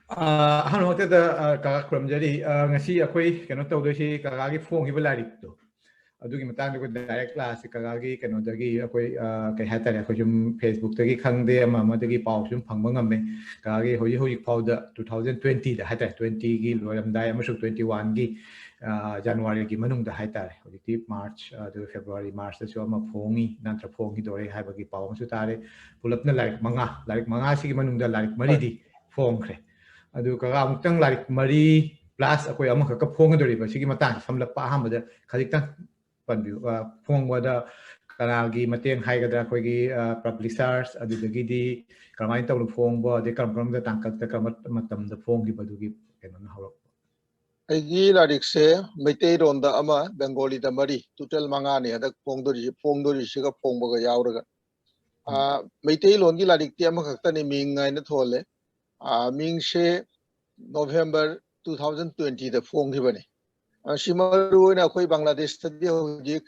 ꯑꯍꯥꯟꯕꯃꯛꯇꯗ ꯀꯀꯥ ꯈꯨꯔꯨꯝꯖꯔꯤ ꯉꯁꯤ ꯑꯩꯈꯣꯏ ꯀꯩꯅꯣ ꯇꯧꯗꯣꯏꯁꯤ ꯀꯀꯥꯒꯤ ꯐꯣꯡꯈꯤꯕ ꯂꯥꯏꯔꯤꯛꯇꯣ ꯑꯗꯨꯒꯤ ꯃꯇꯥꯡꯗ ꯑꯩꯈꯣꯏ ꯗꯥꯏꯔꯦꯛ ꯀ꯭ꯂꯥꯁꯁꯤ ꯀꯀꯥꯒꯤ ꯀꯩꯅꯣꯗꯒꯤ ꯑꯩꯈꯣꯏ ꯀꯩ ꯍꯥꯏꯇꯥꯔꯦ ꯑꯩꯈꯣꯏ ꯁꯨꯝ ꯐꯦꯁꯕꯨꯛꯇꯒꯤ ꯈꯪꯗꯦ ꯑꯃꯗꯒꯤ ꯄꯥꯎ ꯁꯨꯝ ꯐꯪꯕ ꯉꯝꯃꯦ ꯀꯀꯥꯒꯤ ꯍꯧꯖꯤꯛ ꯐꯥꯎꯗ 2020ꯗ ꯍꯥꯏꯇꯥꯔꯦ 20ꯒꯤ ꯂꯣꯏꯔꯝꯗꯥꯏ ꯑꯃꯁꯨꯡ 21ꯒꯤ ꯖꯅꯋꯥꯔꯤꯒꯤ ꯃꯅꯨꯡꯗ ꯍꯥꯏꯇꯥꯔꯦ ꯍꯧꯖꯤꯛꯇꯤ ꯃꯥꯔꯆ ꯑꯗꯨꯒ ꯐꯦꯕ꯭ꯔꯨꯋꯥꯔꯤ ꯃꯥꯔꯆꯇꯁꯨ ꯑꯃ ꯐꯣꯡꯉꯤ ꯅꯠꯇ꯭ꯔ ꯐꯣꯡꯈꯤꯗꯣꯔꯦ ꯍꯥꯏꯕꯒꯤ ꯄꯥꯎ ꯑꯃꯁꯨ ꯇꯥꯔꯦ ꯄꯨꯂꯞꯅ ꯂꯥꯏꯔꯤꯛ ꯃꯉꯥꯁꯤꯒꯤ ꯃꯅꯨꯡꯗ ꯂꯥꯏꯔꯤꯛ ꯃꯔꯤꯗꯤ ꯐꯣꯡꯈ꯭ꯔꯦ ꯑꯗꯨ ꯀꯀꯥ ꯑꯃꯨꯛꯇꯪ ꯂꯥꯏꯔꯤꯛ ꯃꯔꯤ ꯄ꯭ꯂꯁ ꯑꯩꯈꯣꯏ ꯑꯃꯈꯛꯀ ꯐꯣꯡꯒꯗꯧꯔꯤꯕ ꯁꯤꯒꯤ ꯃꯇꯥꯡꯁꯦ ꯁꯝꯂꯞꯄ ꯑꯍꯥꯟꯕꯗ ꯈꯖꯤꯛꯇꯪ ꯄꯟꯕꯤꯌꯨ ꯐꯣꯡꯕꯗ ꯀꯅꯥꯒꯤ ꯃꯇꯦꯡ ꯍꯥꯏꯒꯗ꯭ꯔꯥ ꯑꯩꯈꯣꯏꯒꯤ ꯄꯕ꯭ꯂꯤꯁꯔꯁ ꯑꯗꯨꯗꯒꯤꯗꯤ ꯀꯔꯝꯍꯥꯏꯅ ꯇꯧꯅ ꯐꯣꯡꯕ ꯑꯗꯩ ꯀꯔꯝꯕ ꯇꯥꯡꯀꯛꯇ ꯀꯔꯝꯕ ꯃꯇꯝꯗ ꯐꯣꯡꯈꯤꯕꯗꯨꯒꯤ ꯀꯩꯅꯣꯅ ꯍꯧꯔꯛꯄ ꯑꯩꯒꯤ ꯂꯥꯏꯔꯤꯛꯁꯦ ꯃꯩꯇꯩꯔꯣꯟꯗ ꯑꯃ ꯕꯦꯡꯒꯣꯂꯤꯗ ꯃꯔꯤ ꯇꯣꯇꯦꯜ ꯃꯉꯥꯅꯤ ꯍꯟꯗꯛ ꯐꯣꯡꯗꯣꯔꯤꯁꯤꯒ ꯐꯣꯡꯕꯒ ꯌꯥꯎꯔꯒ ꯃꯩꯇꯩꯂꯣꯟꯒꯤ ꯂꯥꯏꯔꯤꯛꯇꯤ ꯑꯃꯈꯛꯇꯅꯤ ꯃꯤꯡ ꯍꯥꯏꯅ ꯊꯣꯜꯂꯦ ꯃꯤꯡꯁꯦ ꯅꯣꯚꯦꯝꯕꯔ 2020ꯗ ꯐꯣꯡꯈꯤꯕꯅꯤ ꯁꯤ ꯃꯔꯨꯑꯣꯏꯅ ꯑꯩꯈꯣꯏ ꯕꯪꯒ꯭ꯂꯥꯗꯦꯁꯇꯗꯤ ꯍꯧꯖꯤꯛ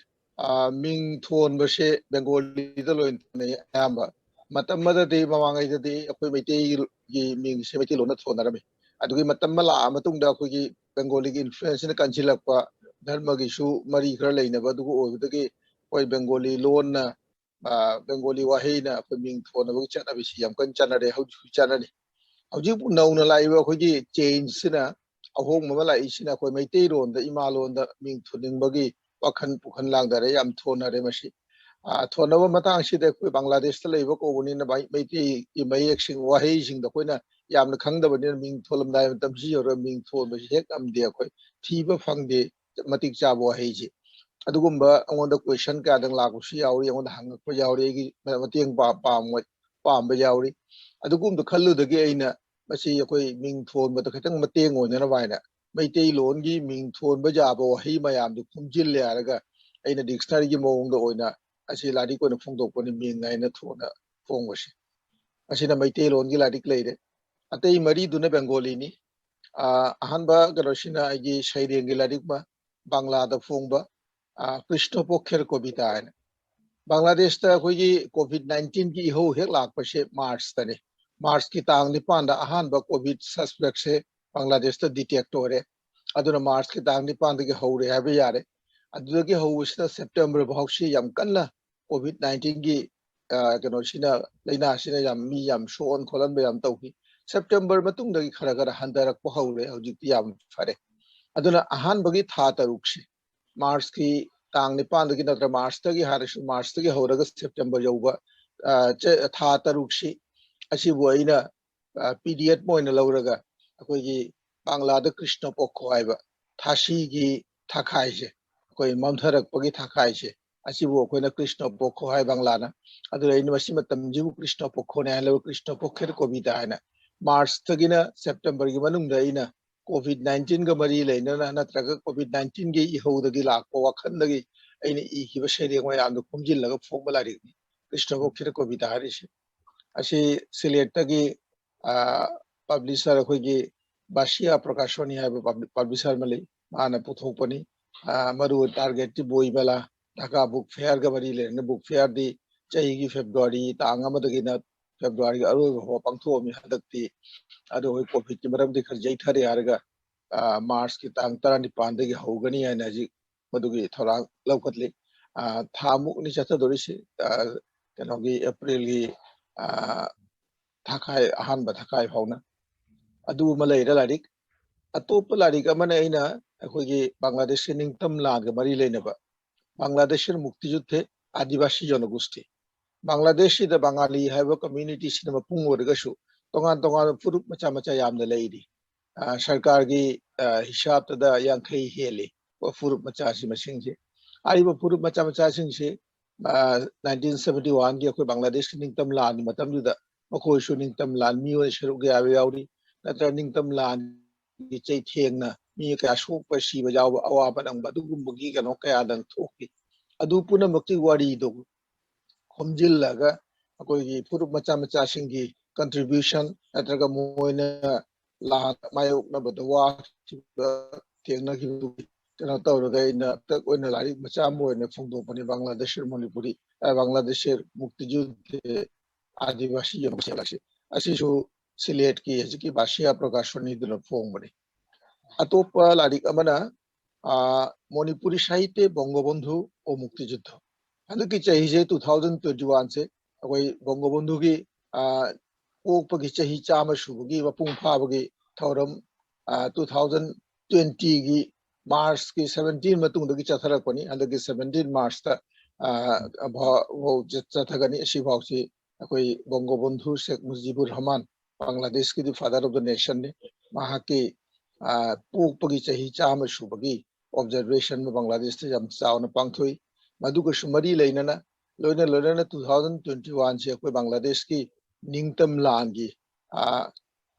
ꯃꯤꯡ ꯊꯣꯟꯕꯁꯦ ꯕꯦꯡꯒꯣꯂꯤꯗ ꯂꯣꯏꯅ ꯊꯣꯟꯅꯩ ꯑꯌꯥꯝꯕ ꯃꯇꯝ ꯑꯃꯗꯗꯤ ꯃꯃꯥꯡꯉꯩꯗꯗꯤ ꯑꯩꯈꯣꯏ ꯃꯩꯇꯩꯒꯤ ꯃꯤꯡꯁꯦ ꯃꯩꯇꯩꯂꯣꯟꯗ ꯊꯣꯟꯅꯔꯝꯃꯤ ꯑꯗꯨꯒꯤ ꯃꯇꯝ ꯑꯃ ꯂꯥꯛꯑ ꯃꯇꯨꯡꯗ ꯑꯩꯈꯣꯏꯒꯤ ꯕꯦꯡꯒꯣꯂꯤꯒꯤ ꯏꯟꯐ꯭ꯂꯨꯌꯦꯟꯁꯅ ꯀꯟꯁꯤꯜꯂꯛꯄ ꯙꯔꯃꯒꯤꯁꯨ ꯃꯔꯤ ꯈꯔ ꯂꯩꯅꯕ ꯑꯗꯨꯒ ꯑꯣꯏꯕꯗꯒꯤ ꯑꯩꯈꯣꯏ ꯕꯦꯡꯒꯣꯂꯤ ꯂꯣꯟꯅ ꯕꯦꯡꯒꯣꯂꯤ ꯋꯥꯍꯩꯅ ꯑꯩꯈꯣꯏ ꯃꯤꯡ ꯊꯣꯟꯅꯕꯒꯤ ꯆꯠꯅꯕꯤꯁꯤ ꯌꯥꯝ ꯀꯟꯅ ꯆꯠꯅꯔꯦ ꯍꯧꯖꯤꯛ ꯆꯠꯅꯔꯤ ꯍꯧꯖꯤꯛꯄꯨ ꯅꯧꯅ ꯂꯥꯛꯏꯕ ꯑꯩꯈꯣꯏꯒꯤ ꯆꯦꯟꯖꯁꯤꯅ ꯑꯍꯣꯡꯕ ꯑꯃ ꯂꯥꯛꯏꯁꯤꯅ ꯑꯩꯈꯣꯏ ꯃꯩꯇꯩꯔꯣꯟꯗ ꯏꯃꯥꯂꯣꯟꯗ ꯃꯤꯡ ꯊꯣꯟꯅꯤꯡꯕꯒꯤ ꯋꯥꯈꯜ ꯄꯨꯈꯟ ꯂꯥꯡꯗꯔꯦ ꯌꯥꯝ ꯊꯣꯟꯅꯔꯦ ꯃꯁꯤ ꯊꯣꯟꯅꯕ ꯃꯇꯥꯡꯁꯤꯗ ꯑꯩꯈꯣꯏ ꯕꯪꯒ꯭ꯂꯥꯗꯦꯁꯇ ꯂꯩꯕ ꯀꯧꯕꯅꯤꯅ ꯃꯩꯇꯩꯒꯤ ꯃꯌꯦꯛꯁꯤꯡ ꯋꯥꯍꯩꯁꯤꯡꯗ ꯑꯩꯈꯣꯏꯅ ꯌꯥꯝꯅ ꯈꯪꯗꯕꯅꯤꯅ ꯃꯤꯡ ꯊꯣꯜꯂꯝꯗꯥꯏ ꯃꯇꯝꯁꯤ ꯌꯧꯔꯒ ꯃꯤꯡ ꯊꯣꯟꯕꯁꯤ ꯍꯦꯛ ꯉꯝꯗꯦ ꯑꯩꯈꯣꯏ ꯊꯤꯕ ꯐꯪꯗꯦ ꯃꯇꯤꯛ ꯆꯥꯕ ꯋꯥꯍꯩꯁꯤ ꯑꯗꯨꯒꯨꯝꯕ ꯑꯩꯉꯣꯟꯗ ꯀ꯭ꯋꯦꯁꯟ ꯀꯌꯥꯗꯪ ꯂꯥꯛꯄꯁꯨ ꯌꯥꯎꯔꯤ ꯑꯩꯉꯣꯟꯗ ꯍꯪꯉꯛꯄ ꯌꯥꯎꯔꯤ ꯑꯩꯒꯤ ꯃꯇꯦꯡ ꯄꯥꯝꯕ ꯌꯥꯎꯔꯤ ꯑꯗꯨꯒꯨꯝꯕ ꯈꯜꯂꯨꯗꯒꯤ ꯑꯩꯅ ꯃꯁꯤ ꯑꯩꯈꯣꯏ ꯃꯤꯡ ꯊꯣꯟꯕꯗ ꯈꯤꯇꯪ ꯃꯇꯦꯡ ꯑꯣꯏꯅꯅꯕ ꯍꯥꯏꯅ ꯃꯩꯇꯩꯂꯣꯟꯒꯤ ꯃꯤꯡ ꯊꯣꯟꯕ ꯌꯥꯕ ꯋꯥꯍꯩ ꯃꯌꯥꯝꯗꯨ ꯈꯣꯝꯖꯤꯜꯂꯦ ꯍꯥꯏꯔꯒ ꯑꯩꯅ ꯗꯤꯛꯁꯅꯔꯤꯒꯤ ꯃꯑꯣꯡꯗ ꯑꯣꯏꯅ ꯑꯁꯤ ꯂꯥꯏꯔꯤꯛ ꯑꯣꯏꯅ ꯐꯣꯡꯗꯣꯛꯄꯅꯤ ꯃꯤꯡ ꯍꯥꯏꯅ ꯊꯣꯟꯅ ꯐꯣꯡꯕꯁꯤ ꯑꯁꯤꯅ ꯃꯩꯇꯩꯂꯣꯟꯒꯤ ꯂꯥꯏꯔꯤꯛ ꯂꯩꯔꯦ ꯑꯇꯩ ꯃꯔꯤꯗꯨꯅ ꯕꯦꯡꯒꯣꯂꯤꯅꯤ ꯑꯍꯥꯟꯕ ꯀꯩꯅꯣꯁꯤꯅ ꯑꯩꯒꯤ ꯁꯩꯔꯦꯡꯒꯤ ꯂꯥꯏꯔꯤꯛ ꯑꯃ ꯕꯪꯂꯥꯗ ꯐꯣꯡꯕ ꯀ꯭ꯔꯤꯁꯅ ꯄꯣꯈꯦꯔ ꯀꯣꯕꯤꯇꯥ ꯍꯥꯏꯅ ꯕꯪꯒ꯭ꯂꯥꯗꯦꯁꯇ ꯑꯩꯈꯣꯏꯒꯤ COVID-19ꯒꯤ ꯏꯍꯧ ꯍꯦꯛ ꯂꯥꯛꯄꯁꯦ ꯃꯥꯔꯆꯇꯅꯤ ꯃꯥꯔꯆꯀꯤ ꯇꯥꯡ 9ꯗ ꯑꯍꯥꯟꯕ ꯀꯣꯚꯤꯗ ꯁꯁꯄꯦꯛꯁꯦ ꯕꯪꯒ꯭ꯂꯥꯗꯦꯁꯇ ꯗꯤꯇꯦꯛ ꯑꯣꯏꯔꯦ ꯑꯗꯨꯅ ꯃꯥꯔꯆꯀꯤ ꯇꯥꯡ 9ꯗꯒꯤ ꯍꯧꯔꯦ ꯍꯥꯏꯕ ꯌꯥꯔꯦ ꯑꯗꯨꯗꯒꯤ ꯍꯧꯕꯁꯤꯅ ꯁꯦꯞꯇꯦꯝꯕꯔ ꯐꯥꯎꯁꯤ ꯌꯥꯝ ꯀꯟꯅ COVID-19ꯒꯤ ꯀꯩꯅꯣꯁꯤꯅ ꯂꯩꯅꯥꯁꯤꯅ ꯃꯤ ꯌꯥꯝ ꯁꯣꯛꯍꯟ ꯈꯣꯠꯍꯟꯕ ꯌꯥꯝ ꯇꯧꯈꯤ ꯁꯦꯞꯇꯦꯝꯕꯔ ꯃꯇꯨꯡꯗꯒꯤ ꯈꯔ ꯍꯟꯊꯔꯛꯄ ꯍꯧꯔꯦ ꯍꯧꯖꯤꯛꯇꯤ ꯌꯥꯝ ꯐꯔꯦ ꯑꯗꯨꯅ ꯑꯍꯥꯟꯕꯒꯤ ꯊꯥ 6ꯁꯤ ꯃꯥꯔꯆꯀꯤ ꯇꯥꯡ 9ꯗꯒꯤ ꯅꯠꯇ꯭ꯔ ꯃꯥꯔꯆꯇꯒꯤ ꯍꯥꯏꯔꯁꯨ ꯃꯥꯔꯆꯇꯒꯤ ꯍꯧꯔꯒ ꯁꯦꯞꯇꯦꯝꯕꯔ ꯌꯧꯕ ꯊꯥ 6ꯁꯤ ꯑꯁꯤꯕꯨ ꯑꯩꯅ ꯄꯤꯔꯤꯌꯠ ꯑꯣꯏꯅ ꯂꯧꯔꯒ ꯑꯩꯈꯣꯏꯒꯤ ꯕꯪꯂꯥꯗ ꯀ꯭ꯔꯤꯁꯅ ꯄꯣꯛꯈꯣ ꯍꯥꯏꯕ ꯊꯥꯁꯤꯒꯤ ꯊꯥꯈꯥꯏꯁꯦ ꯑꯩꯈꯣꯏ ꯃꯝꯊꯔꯛꯄꯒꯤ ꯊꯥꯈꯥꯏꯁꯦ ꯑꯁꯤꯕꯨ ꯑꯩꯈꯣꯏꯅ ꯀ꯭ꯔꯤꯁꯅ ꯄꯣꯛꯈꯣ ꯍꯥꯏ ꯕꯪꯂꯥꯅ ꯑꯗꯨꯅ ꯑꯩꯅ ꯃꯁꯤ ꯃꯇꯝꯁꯤꯕꯨ ꯀ꯭ꯔꯤꯁꯅ ꯄꯣꯛꯈꯣꯅꯦ ꯍꯥꯏꯅ ꯀ꯭ꯔꯤꯁꯅ ꯄꯣꯛꯈꯦꯔ ꯀꯣꯕꯤꯇꯥ ꯍꯥꯏꯅ ꯃꯥꯔꯆꯇꯒꯤꯅ ꯁꯦꯞꯇꯦꯝꯕꯔꯒꯤ ꯃꯅꯨꯡꯗ ꯑꯩꯅ COVID-19ꯒ ꯃꯔꯤ ꯂꯩꯅꯅ ꯅꯠꯇ꯭ꯔꯒ COVID-19ꯒꯤ ꯏꯍꯧꯗꯒꯤ ꯂꯥꯛꯄ ꯋꯥꯈꯜꯗꯒꯤ ꯑꯩꯅ ꯏꯈꯤꯕ ꯁꯩꯔꯦꯡ ꯃꯌꯥꯝꯗꯣ ꯈꯣꯝꯖꯤꯜꯂꯒ ꯐꯣꯡꯕ ꯂꯥꯏꯔꯤꯛꯅꯤ ꯀ꯭ꯔꯤꯁꯅ ꯄꯣꯛꯈꯦꯔ ꯀꯣꯕꯤꯇꯥ ꯍꯥꯏꯔꯤꯁꯤ ꯑꯁꯤ ꯁꯤꯂꯦꯠꯇꯒꯤ ꯄꯕ꯭ꯂꯤꯁꯔ ꯑꯩꯈꯣꯏꯒꯤ ꯕꯥꯁꯤꯌꯥ ꯄ꯭ꯔꯀꯥꯁꯣꯅꯤ ꯍꯥꯏꯕ ꯄꯕ꯭ꯂꯤꯁꯔ ꯑꯃ ꯂꯩ ꯃꯥꯅ ꯄꯨꯊꯣꯛꯄꯅꯤ ꯃꯔꯨ ꯇꯥꯔꯒꯦꯠꯇꯤ ꯕꯣꯏ ꯃꯦꯂꯥ ꯙꯥꯀꯥ ꯕꯨꯛ ꯐꯦꯌꯔꯒ ꯃꯔꯤ ꯂꯩꯅꯅ ꯕꯨꯛ ꯐꯦꯌꯔꯗꯤ ꯆꯍꯤꯒꯤ ꯐꯦꯕ꯭ꯔꯨꯋꯥꯔꯤ ꯇꯥꯡ 1ꯗꯒꯤꯅ ꯐꯦꯕ꯭ꯔꯨꯋꯥꯔꯤꯒꯤ ꯑꯔꯣꯏꯕ ꯐꯥꯎꯕ ꯄꯥꯡꯊꯣꯛꯑꯝꯃꯤ ꯍꯟꯗꯛꯇꯤ ꯑꯗꯣ ꯑꯩꯈꯣꯏ ꯀꯣꯚꯤꯗꯀꯤ ꯃꯔꯝꯗꯤ ꯈꯔ ꯌꯩꯊꯔꯦ ꯍꯥꯏꯔꯒ ꯃꯥꯔꯆꯀꯤ ꯇꯥꯡ 19ꯗꯒꯤ ꯍꯧꯒꯅꯤ ꯍꯥꯏꯅ ꯍꯧꯖꯤꯛ ꯃꯗꯨꯒꯤ ꯊꯧꯔꯥꯡ ꯂꯧꯈꯠꯂꯤ ꯊꯥꯃꯨꯛꯅꯤ ꯆꯠꯊꯗꯣꯔꯤꯁꯤ ꯀꯩꯅꯣꯒꯤ ꯑꯦꯄ꯭ꯔꯤꯜꯒꯤ ꯊꯥꯈꯥꯏ ꯑꯍꯥꯟꯕ ꯊꯥꯈꯥꯏ ꯐꯥꯎꯅ ꯑꯗꯨ ꯑꯃ ꯂꯩꯔꯦ ꯂꯥꯏꯔꯤꯛ ꯑꯇꯣꯞꯄ ꯂꯥꯏꯔꯤꯛ ꯑꯃꯅ ꯑꯩꯅ ꯑꯩꯈꯣꯏꯒꯤ ꯕꯪꯒ꯭ꯂꯥꯗꯦशꯀꯤ ꯅꯤꯡꯇꯝ ꯂꯥꯟꯒ ꯃꯔꯤ ꯂꯩꯅꯕ ꯕꯪꯒ꯭ꯂꯥꯗꯦशर मुक्ति युद्ध आदिवासी जनगोष्ठी बांग्लादेश बंगाली है कम्युनिटी मपुंग तोान तोान फुरुप मचा मचा यामना लेरी सरकार की हिसाब यांखई हेली फुरुप मचा मसिंगसे आरिबो फुरुप मचा मचा सिंगसे 1971 की अखोई बांग्लादेश की निंगतम लान मतमदुदा मखोइसु निंगतम लान मियोय सरुग यावे यावरी नत्र निंगतम लान की चैथेंगना मी कया सोकप सिब याव अवाबा नंग बदुगुंबगी कनो कया दंग थोकी अदु पुनमक्ति वारी दो खोमजिल्लगा अखोई फुरुप मचा मचा सिंगी कंट्रीब्यूशन नत्रगा मोयना ला मायोकना बदवा थेंगना की कनो तौरगा इना तक ओइना लारिक मचा मोयना फोंदोपनि बांग्लादेश मणिपुरी बांग्लादेश मुक्ति युद्ध आदिवासी जनगोष्ठी असिसु सिलेट की हजिकी भाषा प्रकाशनी दुन फोंबनी अतोप लारिक अमना मणिपुरी साहित्य बंगबंधु और मुक्तियुद्ध हंदकी चाहिए 2021 से अकोई बंगबंधु की पोकपगी चाही चाम सुबगी वपुंग फाबगी थौरम 2020 की मार्च की 17 मतुंगदगी चथरकपनी हंदकी 17 मार्च ता वो चथगनी असिभावसी अकोई बंगबंधु शेख मुजीबुर रहमान बांग्लादेश की फादर ऑफ द नेशन ने महाके पोकपगी चाही चाम सुबगी ऑब्जर्वेशन में बांग्लादेश से जम चावना पांगथोई मधुक सुमरी लेना लोइना लोइना 2021 से अकोई बांग्लादेश की निंगतम लांगी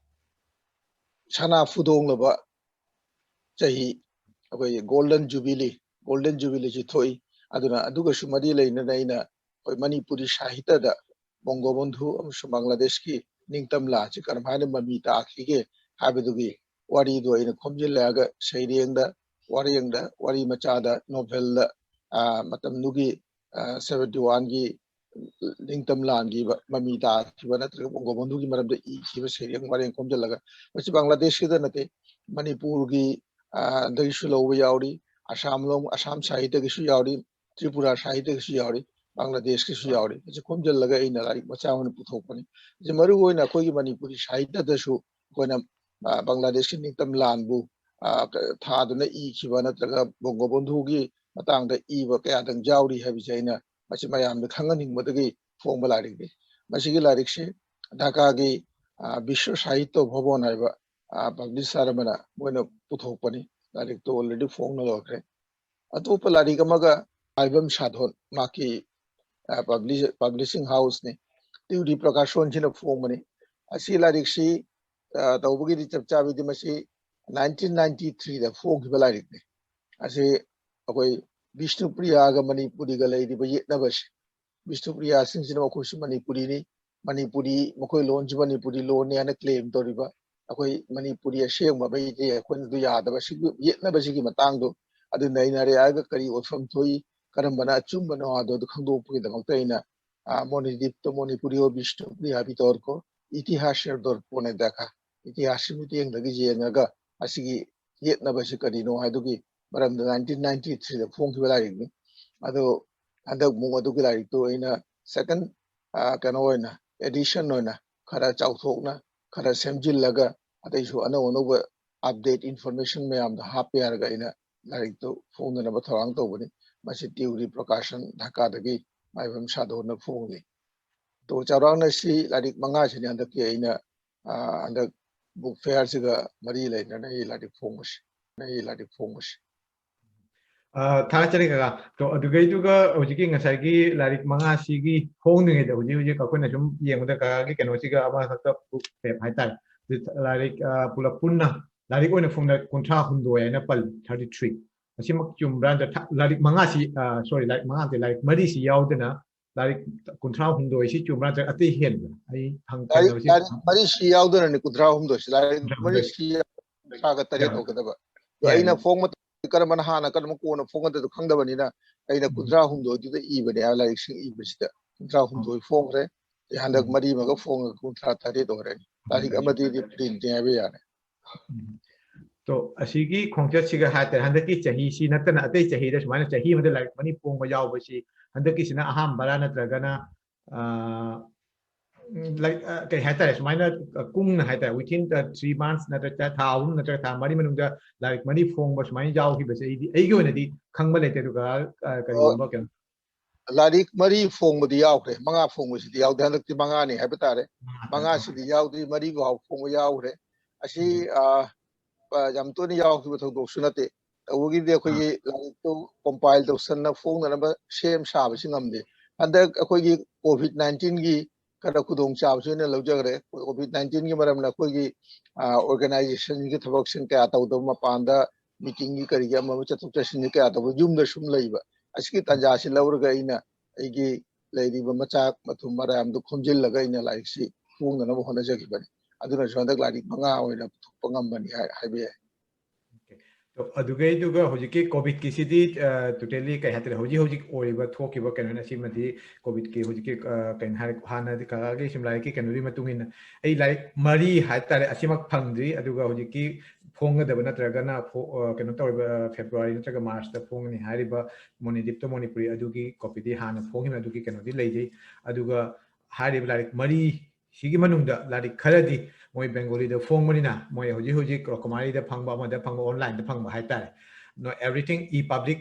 सना फुदोंग लबा चाही अकोई गोल्डन जुबिली जी थोई अदुना अदुग सुमरी लेना नैना अकोई मणिपुरी साहित्य दा बंगबंधु अमसु बांग्लादेश की निंगतम ला ची करमाने ममी ताखिगे हाबेदुगी वारी दो इन खोमजिल्लागा सैरियंगदा वारी मचादा नोवेल मतम नुगी 71 की निंगतम लांगी ममी ताखिबा नत्रग बंगबंधु की मरमदे इखिबा सैरियंग वारी खोमजिल्लागा मची बांग्लादेश की नते मणिपुर की दगिसु लौबा यावरी असम साहित्य की सु यावरी त्रिपुरा साहित्य की सु यावरी बांग्लादेश की सु यावरी मची खोमजिल्लागा इन लारिक मचा वन पुथोकपनी जे मरु होइना कोई मणिपुरी साहित्य दसु कोना बांग्लादेश की निंगतम लानबु थादुना इखिबा नत्रगा बंगबंधु की मतंगदा इबा कयादंग जावरी हाबिसैना मची मयामदे खंगनिंगबदगी फोंबा लारिक मसीगी लारिक से ढाका की विश्व साहित्य भवन हाइबा पब्लिशर मना मोइना पुथोकपनी लारिक तो ऑलरेडी फोंगना लखरे अतोप लारिक अमगा आइबम साधन माकी पब्लिशिंग हाउस ने तिउरी प्रकाशन जिना फोंगमनी असी लारिक सी तौबगी चपचाबी मसी 1993 दा फोंगिबा लारिक ने असे अकोई विष्णुप्रिया गा मणिपुरी गा लेरिबा येतनबसे विष्णुप्रिया सिंसिना मखोसु मणिपुरी नि मणिपुरी मखोई लोन जी मणिपुरी लोन ने आना क्लेम तोरिबा अकोई मणिपुरी असेंगबा बैजे अकोन दु यादबा सिगु येतनबसे की मतंग दो अदु नैनारे आगा करी ओफम थोई करमबना अचुंबनो आदो खंदोपगी दमक्तैना मोनिदीप तो मणिपुरी और विष्णुप्रिया बितोर को इतिहास दर्पणे देखा इतिहास मितियंगदगी जेंगागा असिगी येतनबसे करिनो हादुगी मरम 1993 दा फोंगिबा लारिकनि अदो हंदक मुंग अदुगी लारिक तो इना सेकंड कनो ओइना एडिशन ओइना खरा चाउथोकना खरा सेमजिल्लगा अतैसु अनो अनोबा अपडेट इन्फॉर्मेशन मयाम दा हापे यारगा इना लारिक तो फोंगनबा थवांग तोबनि मसि तिउरी प्रकाशन ढाका दगी माइबम साधोना फोंगि तो चारांगना सी लारिक मंगा सिनि हंदक इना हंदक बुक फेयर सिगा मरी लेना नै लारिक फोंगस थाचरे का तो अदुगैदुगा होजिकी ngसाइगी लारिक मंगा सिगी फोंनिगे दा होजि कखोना सुम येंगदा कागी केनोसिगा अमा खक्ता बुक पेप हाइतार लारिक पुलपुन्ना लारिक ओइना फोंना कुंठा हुंदोय ना पल 33 असिमक चुमब्रान दा लारिक मंगा सि सॉरी लारिक मंगा ते लारिक मरी सि यावदना लारिक कुंठा हुंदोय सि चुमब्रान दा अते हेन आई हंग केनोसि मरी सि यावदना नि कुंठा हुंदोय लारिक मरी सि सागा तरे तोकदबा तो अइना फोंग करमन हाना करम कोना फोंगद तो खंगदबनिना अइना कुंठा हुंदोय दुदा इबने लारिक सिंग इबसिदा कुंठा हुंदोय फोंगरे हंदक मरी मगा फोंग कुंठा तरे तोरे लारिक अमदि प्रिंट याबे याने तो असिगी खोंगचत सिगा हाते हंदकी चाही सी नतन अते चाही द सुमाना चाही मदे लाइक मनी पोंग यावबसी हंदकी सिना अहाम बरा नत्रगना लाइक के हाते सुमाना कुंग हाते विथिन 3 months नत्र था आउम नत्र था मरी मनुंगा लाइक मनी पोंग बस माइन यावकी बसे एगी ओनदी खंगबा लेते दुगा करिबा के लारिक मरी फोंगबदी यावरे मंगा फोंगबसी यावदे हंदकति मंगा ने हाबे तारे मंगा सिदि यावदि मरी बाव फोंग यावरे असी जम तो नहीं याव की थोदोक सुनते तौगी दे अखोई लाइक तो कंपाइल तौसन फोंगनबा सेम साबसि ngamde हंदक अखोई कोविड 19 की करा खुदोंग चाबसुने लौजगरे कोविड 19 की मरमना अखोई ऑर्गेनाइजेशन की थबक्सिन क्या तौदो मपांदा मीटिंग की करिया मम चतुक चसिन क्या तब जुमदा सुम लइबा असकी तंजासि लौरगा इना एगी लैरिबा मचाक मथुम मराम दु खुमजिल्लगा इना लाइकसि फोंगनबा होना जगिबनि अदुना हंदक लारिक मंगा ओइना थुपंगमबनि हाइबे ꯑꯗꯨꯒꯩꯗꯨꯒ ꯍꯧꯖꯤꯛꯀꯤ ꯀꯣꯚꯤꯗꯀꯤꯁꯤꯗꯤ ꯇꯣꯇꯦꯂꯤ ꯀꯩ ꯍꯥꯏꯇꯥꯔꯦ ꯍꯧꯖꯤꯛ ꯑꯣꯏꯔꯤꯕ ꯊꯣꯛꯈꯤꯕ ꯀꯩꯅꯣꯅ ꯁꯤꯃꯗꯤ ꯀꯣꯚꯤꯗꯀꯤ ꯍꯧꯖꯤꯛꯀꯤ ꯀꯩꯅꯣ ꯍꯥꯏꯔꯦ ꯍꯥꯟꯅꯗꯤ ꯀꯀꯥꯒꯤ ꯁꯨꯝ ꯂꯥꯏꯔꯤꯛꯀꯤ ꯀꯩꯅꯣꯒꯤ ꯃꯇꯨꯡ ꯏꯟꯅ ꯑꯩ ꯂꯥꯏꯔꯤꯛ ꯃꯔꯤ ꯍꯥꯏꯇꯥꯔꯦ ꯑꯁꯤꯃꯛ ꯐꯪꯗ꯭ꯔꯤ ꯑꯗꯨꯒ ꯍꯧꯖꯤꯛꯀꯤ ꯐꯣꯡꯒꯗꯕ ꯅꯠꯇ꯭ꯔꯒꯅ ꯀꯩꯅꯣ ꯇꯧꯔꯤꯕ ꯐꯦꯕ꯭ꯔꯨꯋꯥꯔꯤ ꯅꯠꯇ꯭ꯔꯒ ꯃꯥꯔꯆꯇ ꯐꯣꯡꯒꯅꯤ ꯍꯥꯏꯔꯤꯕ ꯃꯣꯅꯤꯗꯤꯞꯇ ꯃꯅꯤꯄꯨꯔꯤ ꯑꯗꯨꯒꯤ ꯀꯣꯄꯤꯗꯤ ꯍꯥꯟꯅ ꯐꯣꯡꯈꯤꯕ ꯑꯗꯨꯒꯤ ꯀꯩꯅꯣꯗꯤ ꯂꯩꯖꯩ ꯑꯗꯨꯒ ꯍꯥꯏꯔꯤꯕ ꯂꯥꯏꯔꯤꯛ ꯃꯔꯤ ꯁꯤꯒꯤ ꯃꯅꯨꯡꯗ ꯂꯥꯏꯔꯤꯛ ꯈꯔꯗꯤ ꯃꯣꯏ ꯕꯦꯡꯒꯣꯂꯤꯗ ꯐꯣꯡꯕꯅꯤꯅ ꯃꯣꯏ ꯍꯧꯖꯤꯛ ꯀꯨꯃꯥꯔꯤꯗ ꯐꯪꯕ ꯑꯃꯗ ꯐꯪꯕ ꯑꯣꯟꯂꯥꯏꯟꯗ ꯐꯪꯕ ꯍꯥꯏꯇꯥꯔꯦ ꯅꯣ everything E public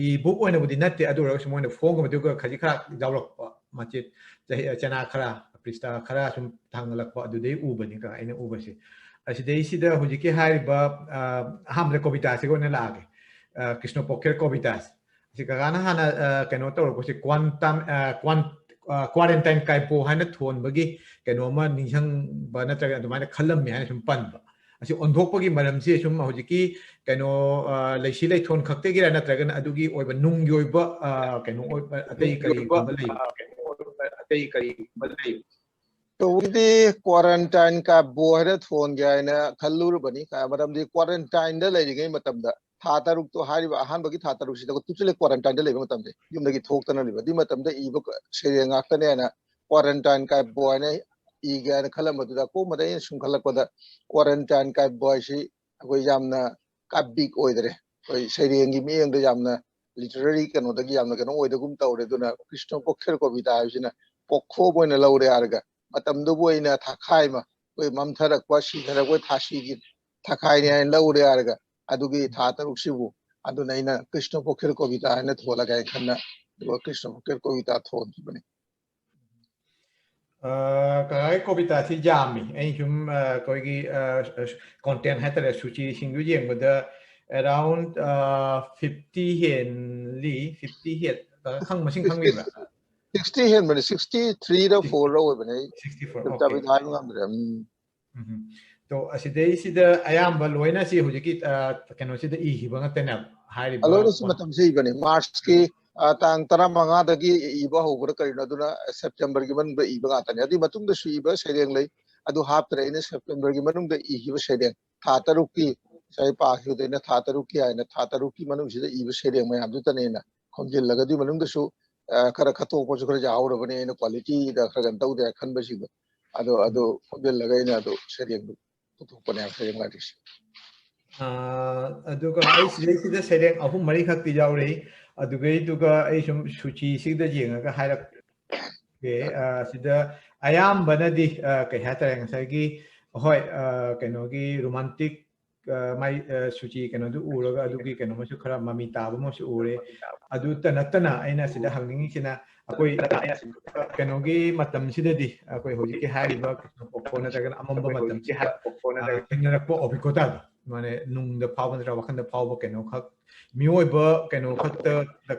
e book ꯑꯣꯏꯅꯕꯨꯗꯤ ꯅꯠꯇꯦ ꯑꯗꯨ ꯑꯣꯏꯔꯒꯁꯨ ꯃꯣꯏꯅ ꯐꯣꯡꯈꯤꯕꯗꯨꯒ ꯈꯖꯤꯛ ꯈꯔ ꯌꯥꯎꯔꯛꯄ ꯃꯆꯦꯠ ꯆꯦꯅꯥ ꯈꯔ ꯄ꯭ꯔꯤꯁꯇꯥ ꯈꯔ ꯁꯨꯝ ꯊꯥꯡꯒꯠꯂꯛꯄ ꯑꯗꯨꯗꯩ ꯎꯕꯅꯤ ꯀ ꯑꯩꯅ ꯎꯕꯁꯦ ꯑꯁꯤꯗꯩꯁꯤꯗ ꯍꯧꯖꯤꯛꯀꯤ ꯍꯥꯏꯔꯤꯕ ꯑꯍꯥꯟꯕꯗ ꯀꯣꯕꯤꯇꯥꯁꯤꯒ ꯑꯣꯏꯅ ꯂꯥꯛꯑꯒꯦ ꯀ꯭ꯔꯤꯁꯅ ꯄꯣꯈꯦꯔ ꯀꯣꯕꯤꯇꯥꯁ ꯁꯤ ꯀꯀꯥꯅ ꯍꯥꯟꯅ ꯀꯩꯅꯣ ꯇꯧꯔꯛꯄꯁꯦ ꯀ꯭ꯋꯥꯔꯦꯟꯇꯥꯏꯟ ꯀꯥꯏꯄꯣ ꯍꯥꯏꯅ ꯊꯣꯟꯕꯒꯤ ꯀꯩꯅꯣꯃ ꯅꯤꯡꯁꯤꯡꯕ ꯅꯠꯇ꯭ꯔꯒ ꯑꯗꯨꯃꯥꯏꯅ ꯈꯜꯂꯝꯃꯤ ꯍꯥꯏꯅ ꯁꯨꯝ ꯄꯟꯕ ꯑꯁꯤ ꯑꯣꯟꯊꯣꯛꯄꯒꯤ ꯃꯔꯝꯁꯤ ꯁꯨꯝ ꯍꯧꯖꯤꯛꯀꯤ ꯀꯩꯅꯣ ꯂꯩꯁꯤ ꯂꯩꯊꯣꯟ ꯈꯛꯇꯒꯤꯔ ꯅꯠꯇ꯭ꯔꯒꯅ ꯑꯗꯨꯒꯤ ꯑꯣꯏꯕ ꯅꯨꯡꯒꯤ ꯑꯣꯏꯕ ꯀꯩꯅꯣ ꯑꯣꯏꯕ ꯑꯇꯩ ꯀꯔꯤꯒꯨꯝꯕ ꯂꯩꯕ ꯑꯇꯩ ꯀꯔꯤꯒꯨꯝꯕ ꯂꯩꯕ ꯇꯧꯕꯗꯤ ꯀ꯭ꯋꯥꯔꯦꯟꯇꯥꯏꯟ ꯀꯥ ꯕꯣꯏꯗ ꯊꯣꯟꯒꯦ ꯍꯥꯏꯅ ꯈꯜꯂꯨꯔꯕꯅꯤ ꯃꯔꯝꯗꯤ ꯀ꯭ꯋꯥꯔꯦꯟꯇꯥꯏꯟꯗ ꯂꯩꯔꯤꯉꯩ ꯃꯇꯝꯗ ꯊꯥ ꯇꯔꯨꯛꯇꯣ ꯍꯥꯏꯔꯤꯕ ꯑꯍꯥꯟꯕꯒꯤ ꯊꯥ ꯇꯔꯨꯛꯁꯤꯗ ꯇꯨꯞꯆꯜꯂꯦ ꯀ꯭ꯋꯥꯔꯦꯟꯇꯥꯏꯟꯗ ꯂꯩꯕ ꯃꯇꯝꯗ ꯌꯨꯝꯗꯒꯤ ꯊꯣꯛꯇꯅ ꯂꯩꯕ ꯑꯗꯨꯏ ꯃꯇꯝꯗ ꯏꯕ ꯁꯩꯔꯦꯡ ꯉꯥꯛꯇꯅꯦ ꯍꯥꯏꯅ ꯀ꯭ꯋꯥꯔꯦꯟꯇꯥꯏꯟ ꯀꯥ ꯕꯣꯏ ꯍꯥꯏꯅ ꯏꯒꯦ ꯍꯥꯏꯅ ꯈꯜꯂꯝꯕꯗꯨꯗ ꯑꯀꯣꯟꯕꯗ ꯑꯩꯅ ꯁꯨꯝ ꯈꯜꯂꯛꯄꯗ ꯀ꯭ꯋꯥꯔꯦꯟꯇꯥꯏꯟ ꯀꯥ ꯕꯣꯏꯁꯤ ꯑꯩꯈꯣꯏ ꯌꯥꯝꯅ ꯕꯤꯛ ꯑꯣꯏꯗ꯭ꯔꯦ ꯑꯩꯈꯣꯏ ꯁꯩꯔꯦꯡꯒꯤ ꯃꯤꯠꯌꯦꯡꯗ ꯌꯥꯝꯅ ꯂꯤꯇꯔꯦꯔꯤ ꯀꯩꯅꯣꯗꯒꯤ ꯌꯥꯝꯅ ꯀꯩꯅꯣ ꯑꯣꯏꯗꯒꯨꯝ ꯇꯧꯔꯦ ꯑꯗꯨꯅ ꯀ꯭ꯔꯤꯁꯅ ꯄꯣꯛꯈꯦꯔ ꯀꯣꯕꯤꯇꯥ ꯍꯥꯏꯕꯁꯤꯅ ꯄꯣꯛꯈꯣꯕ ꯑꯣꯏꯅ ꯂꯧꯔꯦ ꯍꯥꯏꯔꯒ ꯃꯇꯝꯗꯨꯕꯨ ꯑꯩꯅ ꯊꯥꯈꯥꯏꯃ ꯑꯩꯈꯣꯏ ꯃꯝꯊꯔꯛꯄ ꯁꯤꯊꯔꯛꯄ ꯊꯥꯁꯤꯒꯤ ꯊꯥꯈꯥꯏꯅꯤ ꯍꯥꯏꯅ ꯂꯧꯔꯦ ꯍꯥꯏꯔꯒ ꯑꯗꯨꯒꯤ ꯊꯥ ꯇꯔꯨꯛꯁꯤꯕꯨ ꯑꯗꯨꯅ ꯑꯩꯅ ꯀ꯭ꯔꯤꯁꯅ ꯄꯣꯛꯈꯦꯔ ꯀꯣꯕꯤꯇꯥ ꯍꯥꯏꯅ ꯊꯣꯜꯂꯒ ꯑꯩ ꯈꯟꯅ ꯑꯗꯨꯒ ꯀ꯭ꯔꯤꯁꯅ ꯄꯣꯛꯈꯦꯔ ꯀꯣꯕꯤꯇꯥ ꯊꯣꯟꯈꯤꯕꯅꯤ ꯀꯀꯥꯒꯤ ꯀꯣꯕꯤꯇꯥꯁꯤ ꯌꯥꯝꯃꯤ ꯑꯩ ꯁꯨꯝ ꯑꯩꯈꯣꯏꯒꯤ ꯀꯣꯟꯇꯦꯟ ꯍꯥꯏꯇꯥꯔꯦ ꯁꯨꯆꯤꯁꯤꯡꯗꯨ ꯌꯦꯡꯕꯗ ꯑꯦꯔꯥꯎꯟ 50 ꯍꯦꯟꯂꯤ 50 ꯍꯦꯟ ꯃꯁꯤꯡ ꯈꯪꯕꯤꯕ꯭ꯔꯥ 60 ꯍꯦꯟꯕꯅꯤ 63ꯔ 4ꯔ ꯑꯣꯏꯕꯅꯤ ꯑꯩ 64 ꯆꯞ ꯑꯣꯀꯦ ꯆꯥꯕꯤꯗꯤ ꯍꯥꯏꯕ ꯉꯝꯗ꯭ꯔꯦ ꯇꯣ ꯑꯁꯤꯗꯩꯁꯤꯗ ꯑꯌꯥꯝꯕ ꯂꯣꯏꯅ ꯁꯤ ꯍꯧꯖꯤꯛꯀꯤ ꯀꯩꯅꯣꯁꯤꯗ ꯏꯈꯤꯕ ꯉꯥꯛꯇꯅꯦꯕ ꯍꯥꯏꯔꯤꯕ ꯑꯂꯣꯏꯅ ꯁꯤ ꯃꯇꯝꯁꯤ ꯏꯕꯅꯤ ꯃꯥꯔꯆꯀꯤ ꯇꯥꯡ 15ꯗꯒꯤ ꯏꯕ ꯍꯧꯕ꯭ꯔꯥ ꯀꯔꯤꯅꯣ ꯑꯗꯨꯅ ꯁꯦꯞꯇꯦꯝꯕꯔꯒꯤ ꯃꯅꯨꯡꯗ ꯏꯕ ꯉꯥꯛꯇꯅꯤ ꯑꯗꯨꯒꯤ ꯃꯇꯨꯡꯗꯁꯨ ꯏꯕ ꯁꯩꯔꯦꯡ ꯂꯩ ꯑꯗꯨ ꯍꯥꯞꯇ꯭ꯔꯦ ꯑꯩꯅ ꯁꯦꯞꯇꯦꯝꯕꯔꯒꯤ ꯃꯅꯨꯡꯗ ꯏꯈꯤꯕ ꯁꯩꯔꯦꯡ ꯊꯥ ꯇꯔꯨꯛꯀꯤ ꯉꯁꯥꯏ ꯄꯥꯈꯤꯕꯗꯩꯅ ꯊꯥ ꯇꯔꯨꯛꯀꯤ ꯍꯥꯏꯅ ꯊꯥ ꯇꯔꯨꯛꯀꯤ ꯃꯅꯨꯡꯁꯤꯗ ꯏꯕ ꯁꯩꯔꯦꯡ ꯃꯌꯥꯝꯗꯨꯇꯅꯦꯅ ꯈꯣꯝꯖꯤꯜꯂꯒ ꯑꯗꯨꯒꯤ ꯃꯅꯨꯡꯗꯁꯨ ꯈꯔ ꯈꯠꯇꯣꯛꯄꯁꯨ ꯈꯔ ꯌꯥꯎꯔꯕꯅꯤ ꯑꯩꯅ ꯀ꯭ꯋꯥꯂꯤꯇꯤꯗ ꯈꯔ ꯀꯩꯅꯣ ꯇꯧꯗꯦ ꯈꯟꯕꯁꯤꯡꯗꯣ ꯑꯗꯨ ꯈꯣꯝꯖꯤꯜꯂꯒ ꯑꯩꯅ ꯑꯗꯨ ꯁꯩꯔꯦꯡꯗꯨ ꯄꯨꯊꯣꯛꯄꯅꯦ ꯁꯩꯔꯦꯡ ꯂꯥꯏꯔꯤꯛꯁꯦ ꯑꯗꯨꯒ ꯑꯩ ꯁꯤꯗꯩꯁꯤꯗ ꯁꯩꯔꯦꯡ 3-4 ꯈꯛꯇꯤ ꯌꯥꯎꯔꯤ ꯑꯗꯨꯒꯩꯗꯨꯒ ꯑꯩ ꯁꯨꯝ ꯁꯨꯆꯤꯁꯤꯗ ꯌꯦꯡꯉꯒ ꯍꯥꯏꯔꯛꯀꯦ ꯁꯤꯗ ꯑꯌꯥꯝꯕꯅꯗꯤ ꯀꯩ ꯍꯥꯏꯇꯥꯔꯦ ꯉꯁꯥꯏꯒꯤ ꯍꯣꯏ ꯀꯩꯅꯣꯒꯤ ꯔꯣꯃꯥꯟꯇꯤꯛ ꯃꯥꯏ ꯁꯨꯆꯤ ꯀꯩꯅꯣꯗꯨ ꯎꯔꯒ ꯑꯗꯨꯒꯤ ꯀꯩꯅꯣꯃꯁꯨ ꯈꯔ ꯃꯃꯤ ꯇꯥꯕ ꯑꯃꯁꯨ ꯎꯔꯦ ꯑꯗꯨꯇ ꯅꯠꯇꯅ ꯑꯩꯅ ꯁꯤꯗ ꯍꯪꯅꯤꯡꯉꯤꯁꯤꯅ ꯑꯩꯈꯣꯏ ꯀꯩꯅꯣꯒꯤ ꯃꯇꯝꯁꯤꯗꯗꯤ ꯑꯩꯈꯣꯏ ꯍꯧꯖꯤꯛꯀꯤ ꯍꯥꯏꯔꯤꯕ ꯀ꯭ꯔꯤꯁꯅ ꯄꯣꯛꯄ ꯅꯠꯇ꯭ꯔꯒꯅ ꯑꯃꯝꯕ ꯃꯇꯝꯁꯤꯗ ꯊꯦꯡꯅꯔꯛꯄ ꯑꯣꯕꯤꯀꯣꯇꯥꯗꯣ ꯃꯥꯅꯦ ꯅꯨꯡꯗ ꯐꯥꯎꯕ ꯅꯠꯇ꯭ꯔꯒ ꯋꯥꯈꯜꯗ ꯐꯥꯎꯕ ꯀꯩꯅꯣ ꯈꯛ ꯃꯤꯑꯣꯏꯕ ꯀꯩꯅꯣ ꯈꯛꯇ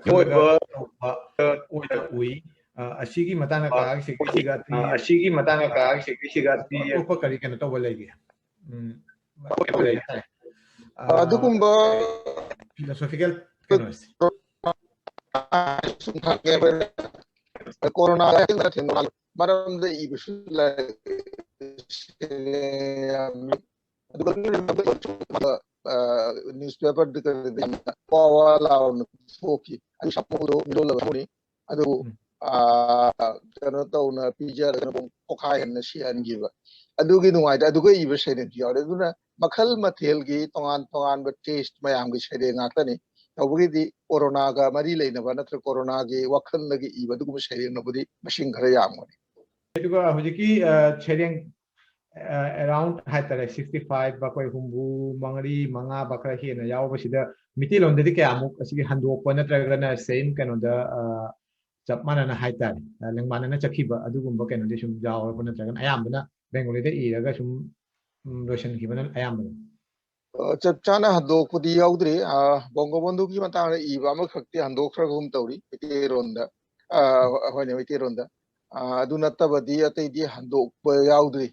ꯈꯜꯂꯒ ꯇꯧꯕ ꯑꯣꯏꯅ ꯎꯏ ꯑꯁꯤꯒꯤ ꯃꯇꯥꯡꯗ ꯀꯀꯥꯒꯤ ꯁꯦꯀ꯭ꯔꯦꯁꯤꯒ ꯑꯁꯤꯒꯤ ꯃꯇꯥꯡꯗ ꯀꯀꯥꯒꯤ ꯁꯦꯀ꯭ꯔꯦꯁꯤꯒ ꯑꯇꯣꯞꯄ ꯀꯔꯤ ꯀꯩꯅꯣ ꯇꯧꯕ ꯂꯩꯒꯦ ꯀꯔꯤ ꯍꯥꯏꯇꯥꯔꯦ ꯑꯗꯨꯒꯨꯝꯕ ꯐꯤꯂꯣꯁꯣꯐꯤꯀꯦꯜ ꯀꯩꯅꯣꯁꯦ ꯀꯣꯔꯣꯅꯥ ꯃꯔꯝꯗ ꯏꯕꯁꯨ ꯅ꯭ꯌꯨꯁꯄꯦꯄꯔꯗ ꯄꯋꯥ ꯂꯥꯎꯅ ꯊꯣꯛꯈꯤ ꯑꯗꯨ ꯀꯩꯅꯣ ꯇꯧꯅ ꯄꯤꯖꯔꯒ ꯄꯣꯈꯥꯏꯍꯟꯅ ꯁꯤꯍꯟꯈꯤꯕ ꯑꯗꯨꯒꯤ ꯅꯨꯡꯉꯥꯏꯇꯦ ꯑꯗꯨꯒ ꯏꯕ ꯁꯩꯔꯦꯡꯁꯨ ꯌꯥꯎꯔꯦ ꯑꯗꯨꯅ ꯃꯈꯜ ꯃꯊꯦꯜꯒꯤ ꯇꯣꯉꯥꯟ ꯇꯣꯉꯥꯟꯕ ꯇꯦꯁꯠ ꯃꯌꯥꯝꯒꯤ ꯁꯩꯔꯦꯡ ꯉꯥꯛꯇꯅꯤ ꯇꯧꯕꯒꯤꯗꯤ ꯀꯣꯔꯣꯅꯥꯒ ꯃꯔꯤ ꯂꯩꯅꯕ ꯅꯠꯇ꯭ꯔꯒ ꯀꯣꯔꯣꯅꯥꯒꯤ ꯋꯥꯈꯜꯗꯒꯤ ꯏꯕ ꯑꯗꯨꯒꯨꯝꯕ ꯁꯩꯔꯦꯡꯅꯕꯨꯗꯤ ꯃꯁꯤꯡ ꯈꯔ ꯌꯥꯝꯒꯅꯤ ꯑꯗꯨꯒ ꯍꯧꯖꯤꯛꯀꯤ ꯁꯩꯔꯦꯡ ꯑꯦꯔꯥꯎꯟ ꯍꯥꯏꯇꯥꯔꯦ 65 ꯑꯩꯈꯣꯏ 64-5 ꯈꯔ ꯍꯦꯟꯅ ꯌꯥꯎꯕꯁꯤꯗ ꯃꯤꯇꯩꯂꯣꯟꯗꯗꯤ ꯀꯌꯥꯃꯨꯛ ꯑꯁꯤꯒꯤ ꯍꯟꯗꯣꯛꯄ ꯅꯠꯇ꯭ꯔꯒꯅ ꯁꯦꯝ ꯀꯩꯅꯣꯗ ꯆꯞ ꯃꯥꯟꯅꯅ ꯍꯥꯏꯇꯥꯔꯦ ꯂꯦꯡꯃꯥꯟꯅꯅ ꯆꯠꯈꯤꯕ ꯑꯗꯨꯒꯨꯝꯕ ꯀꯩꯅꯣꯗꯤ ꯁꯨꯝ ꯌꯥꯎꯔꯕ ꯅꯠꯇ꯭ꯔꯒꯅ ꯑꯌꯥꯝꯕꯅ ꯕꯦꯡꯒꯣꯂꯤꯗ ꯏꯔꯒ ꯁꯨꯝ ꯂꯣꯏꯁꯤꯟꯈꯤꯕꯅ ꯑꯌꯥꯝꯕꯅ ꯆꯞ ꯆꯥꯅ ꯍꯟꯗꯣꯛꯄꯗꯤ ꯌꯥꯎꯗ꯭ꯔꯤ ꯕꯣꯡꯒꯣꯕꯟꯙꯨꯒꯤ ꯃꯇꯥꯡꯗ ꯏꯕ ꯑꯃꯈꯛꯇꯤ ꯍꯟꯗꯣꯛꯈ꯭ꯔꯒꯨꯝ ꯇꯧꯔꯤ ꯃꯩꯇꯩꯔꯣꯟꯗ ꯍꯣꯏꯅꯦ ꯃꯩꯇꯩꯔꯣꯟꯗ ꯑꯗꯨ ꯅꯠꯇꯕꯗꯤ ꯑꯇꯩꯗꯤ ꯍꯟꯗꯣꯛꯄ ꯌꯥꯎꯗ꯭ꯔꯤ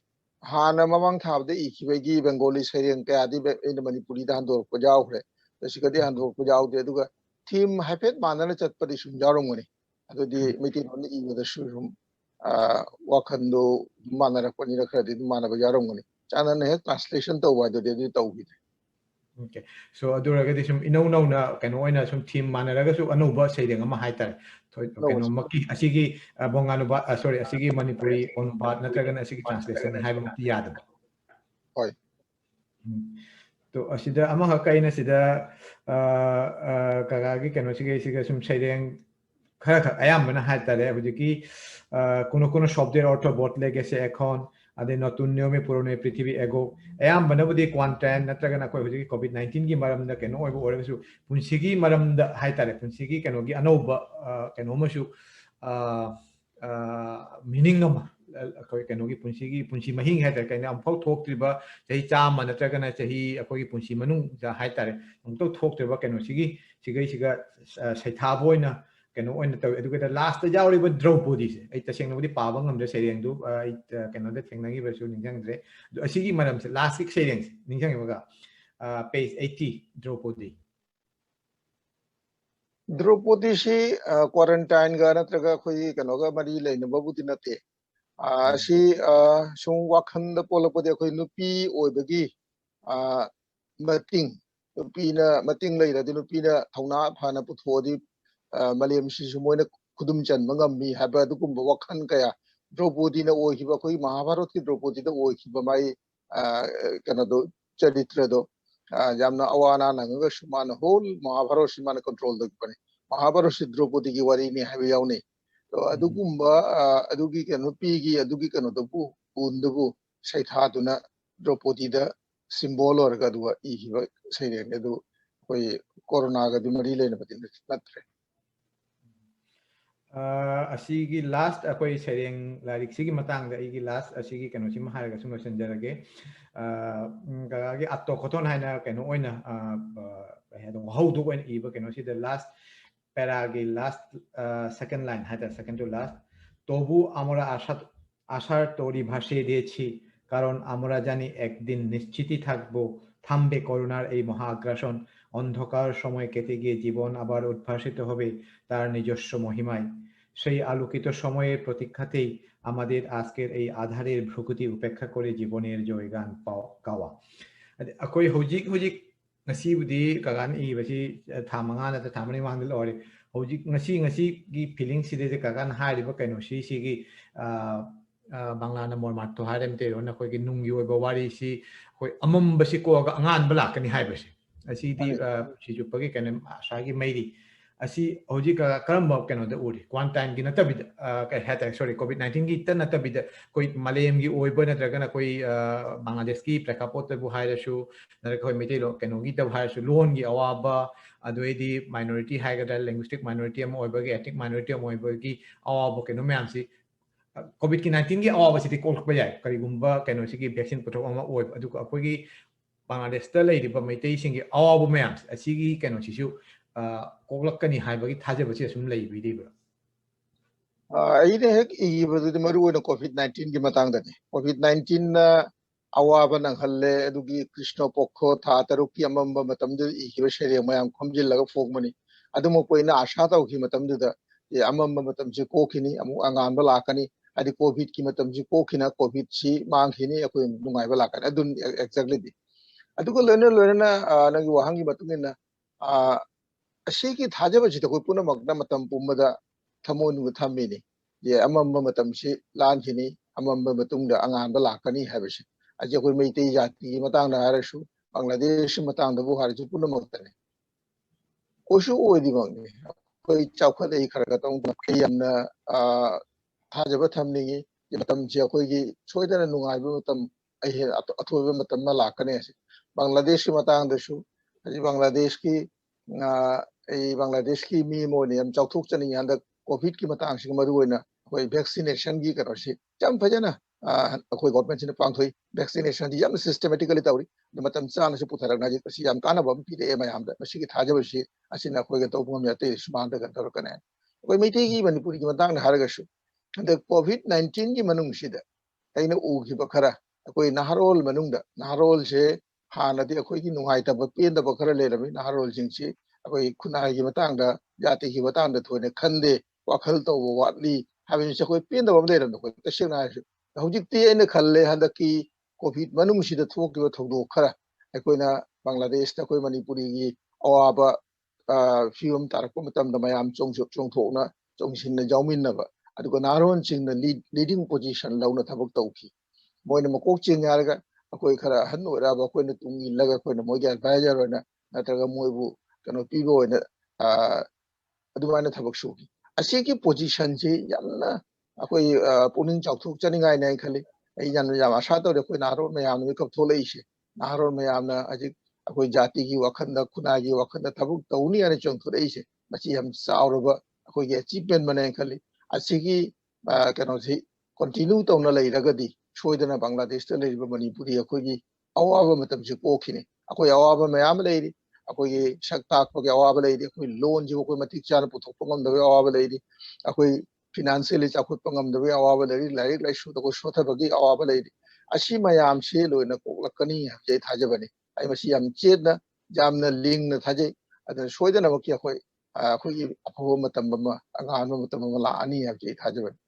ꯍꯥꯟꯅ ꯃꯃꯥꯡ ꯊꯥꯕꯗ ꯏꯈꯤꯕꯒꯤ ꯕꯦꯡꯒꯣꯂꯤ ꯁꯩꯔꯦꯡ ꯀꯌꯥꯗꯤ ꯑꯩꯅ ꯃꯅꯤꯄꯨꯔꯤꯗ ꯍꯟꯗꯣꯔꯛꯄ ꯌꯥꯎꯈ꯭ꯔꯦ ꯁꯤꯒꯗꯤ ꯍꯟꯗꯣꯛꯄ ꯌꯥꯎꯗꯦ ꯑꯗꯨꯒ ꯊꯤꯝ ꯍꯥꯏꯐꯦꯠ ꯃꯥꯟꯅꯅ ꯆꯠꯄꯗꯤ ꯁꯨꯝ ꯌꯥꯎꯔꯝꯒꯅꯤ ꯑꯗꯨꯗꯤ ꯃꯩꯇꯩꯂꯣꯟꯗ ꯏꯕꯗꯁꯨ ꯁꯨꯝ ꯋꯥꯈꯜꯗꯣ ꯃꯥꯟꯅꯔꯛꯄꯅꯤꯅ ꯈꯔꯗꯤ ꯑꯗꯨꯝ ꯃꯥꯟꯅꯕ ꯌꯥꯎꯔꯝꯒꯅꯤ ꯆꯥꯟꯅꯅ ꯍꯦꯛ ꯇ꯭ꯔꯥꯟꯁꯂꯦꯁꯟ ꯇꯧꯕ ꯍꯥꯏꯗꯨꯗꯤ ꯑꯗꯨ ꯇꯧꯈꯤꯗꯦ Okay. So aduragadi sum inaw na kano oina sum team manaraga su ano ba say ding ama haitar. Kano maki asigi bongano ba sorry asigi Manipuri on ba natraga na asigi translation ni haiba mati yada ba. Hoy. To asida ama hakai na sida kagagi kano sige sum say ding khara ayam bana haitare hujiki kuno shobder ortho botle gese ekhon ade notun niyome purone prithibhi ego ayam banabudi quarantine natragana koi hujiki covid-19 gi maramda keno oibo oresu punsigi maramda haitare punsigi keno gi anoba keno masu meaning ama koi keno gi punsi mahing haitare kaina amphau thoktriba chahi chama natragana chahi akoi gi punsi manung ja haitare amto thoktriba keno siga saithaboina keno oina taw educator last ta jawri ba Draupadi se ai taseng no di pawang am de sereng du ai keno de thengnagi ba su ningjang dre asigi maram se last ki sereng ningjang yoga page 80 Draupadi si quarantine ga natraga khoi kano ga mari leina babudi nate si sung wakhan da polapodi khoi nupi oibagi mating mating leira di nupi na thauna phana puthodi Malayam si sumoy na kudum chan mga mi haba du kumba wakhan kaya Draupadi na oihiba koi Mahabharat ki Draupadi da oihiba mai kana do charitra do jamna awana nanga shumana whole Mahabharat simana control do pani Mahabharat si Draupadi ki wari ni habi yauni to adu kumba adugi kanu pigi adugi kanu do bu undubu saitha duna Draupadi da symbol or ga duwa ihiba saire ne do koi corona ga di mari le na patin natre asigi last akoi sereng larik sigi matang da igi last asigi kano sim haraga sum senjarage gagi atto khoton haina kano oina hedo haudu oin iba kano si the last paragi last second line haita second to last tobu amora আশার তরি ভাসিয়ে দিয়েছি কারণ আমরা জানি একদিন নিশ্চিতই থাকবো থামবে করোনার এই মহা আগ্রাসন অন্ধকার সময় কেটে গিয়ে জীবন আবার উদ্ভাসিত হবে তার নিজস্ব মহিমায় সেই আলোকিত সময়ের প্রতীক্ষাতেই আমাদের আজকের এই আধারের ভ্রুকুটি উপেক্ষা করে জীবনের জয়গান গাওয়া আকোই হুজিক ngasibudi kagan ibasi thamanga na thamani mangdil ore hojik ngasi gi feeling side je kagan hairiba kaino si gi bangla na mor mat to harem te ron khoi gi nunggi oi ba wari si khoi amam basi ko ga angan bala kani haibasi asi di si ju pagi kan asa gi meiri asi hojik karamba kano da uri quarantine gi na tabi ka hata sorry covid-19 gi tan na tabi koi malayam gi oi ba na traga na koi bangladesh ki prakapot bu haira shu na koi mete lo kano gi tab haira shu loan gi awaba adoedi minority haiga linguistic minority am oi ba gi ethnic minority am oi ba gi awaba kano myam si covid-19 gi awaba si kol ba yai kari gumba kano si gi vaccine puthok ama oi adu ko akoi gi bangladesh ta lei ba mete singi awaba myam asi gi kano si shu koglakani haibagi thajabasi asum lei bidibra aine hek ibadu maru na covid-19 gi matang da covid-19 na awaba nang halle adugi krishna pokho tha taruki amamba matam du ihiba shere mayam khomjil laga fogmani adumo poina asha ta uki matam du da amamba matam ji kokini amu angan ba lakani adi covid ki matam ji kokina covid si mangkhini akoi nungai ba lakani adun exactly di adugo lena nagi wahangi matungina asigi thajaba ji ko puna magna matam pumada thamonu thamini ye amamba matam si lankhini amamba matungda angan ba lakani habisi aje koi meitei jati matang na harasu bangladesh matang da bu harasu puna magtane kosu odi bangne koi chawkha dei kharaga tong yamna thajaba thamni ye matam je koi gi soidana nungai ba matam ai athoiba matam na lakane bangladesh matang da su aje bangladesh ki Bangladesh ki mi mo ni am chawthuk chani yanda covid ki matang sing maru oina koi vaccination gi karo si cham phajana koi government sine pangthoi vaccination di yam systematically tawri matam chana se puthara na ji si yam kana bam pi de mayam da si ki thajaba si asina koi ga tawbum ya te sman da tor kana koi miti gi manipuri ki matang na haraga su the covid-19 gi manung si da aina u gi bakara koi naharol manung da naharol se hanadi koi gi nungai ta ba pen da bakara le rami naharol jing si koi khunai gi matang da jati gi matang da thone khande wakhal to watli habin se koi pen da bam le ram koi tasing na su hojik ti aina khalle handa ki covid manung si da thok gi thodo khara koi na Bangladesh ta koi Manipuri gi awaba film tarak matam da mayam chong tho na chong sin na jawmin na ba aduga naron ching na leading position launa thabak tawki moina makok ching yarga akoi khara han ora ba koi na tungi laga koi na moja advisor na natraga moibu kano pibo na adumana thabak shuki asiki position ji yamna akoi puning chawthuk chani ngai nai khali ai jan jam asha to koi naron mayam ni kap tholei she naron mayam na ajik akoi jati gi wakhanda khuna gi wakhanda thabuk tawni ane chong tholei she machi yam sauraba akoi ge achievement mane khali asigi kano si continue tawna lei ragadi soidana Bangladesh ta lei ba Manipuri akoi gi awaba matam ji pokhine akoi awaba mayam lei akoi gi shakta ko ge awaba lei akoi loan ji akoi matik chana puthok pangam da awaba lei akoi financially chakhut pangam da awaba lei lai shu da ko shotha bagi awaba lei ashi mayam she loina ko lakani je thajabani ai masi yam chedna jamna ling na thaje ada soidana ba ki akoi akoi apho matam ma angan matam ma la ani ya je thajabani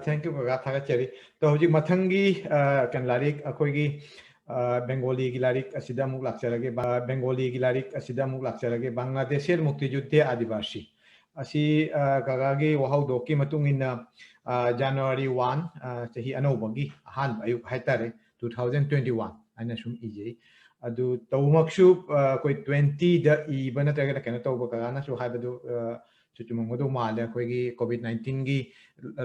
thank you ga thaga cheri to hoji mathangi kan larik akoi gi Bengali gi larik asida muk lakcharage Bengali gi larik asida muk lakcharage Bangladesher mukti juddhe adivasi asi gagagi wahau doki matungina January 1 chahi anobagi han ayu haitare 2021 ana sum ije adu tawmakshu koi 20 da ibana taga kana tawba kana su haibadu chuchumangdu mala koi gi COVID-19 gi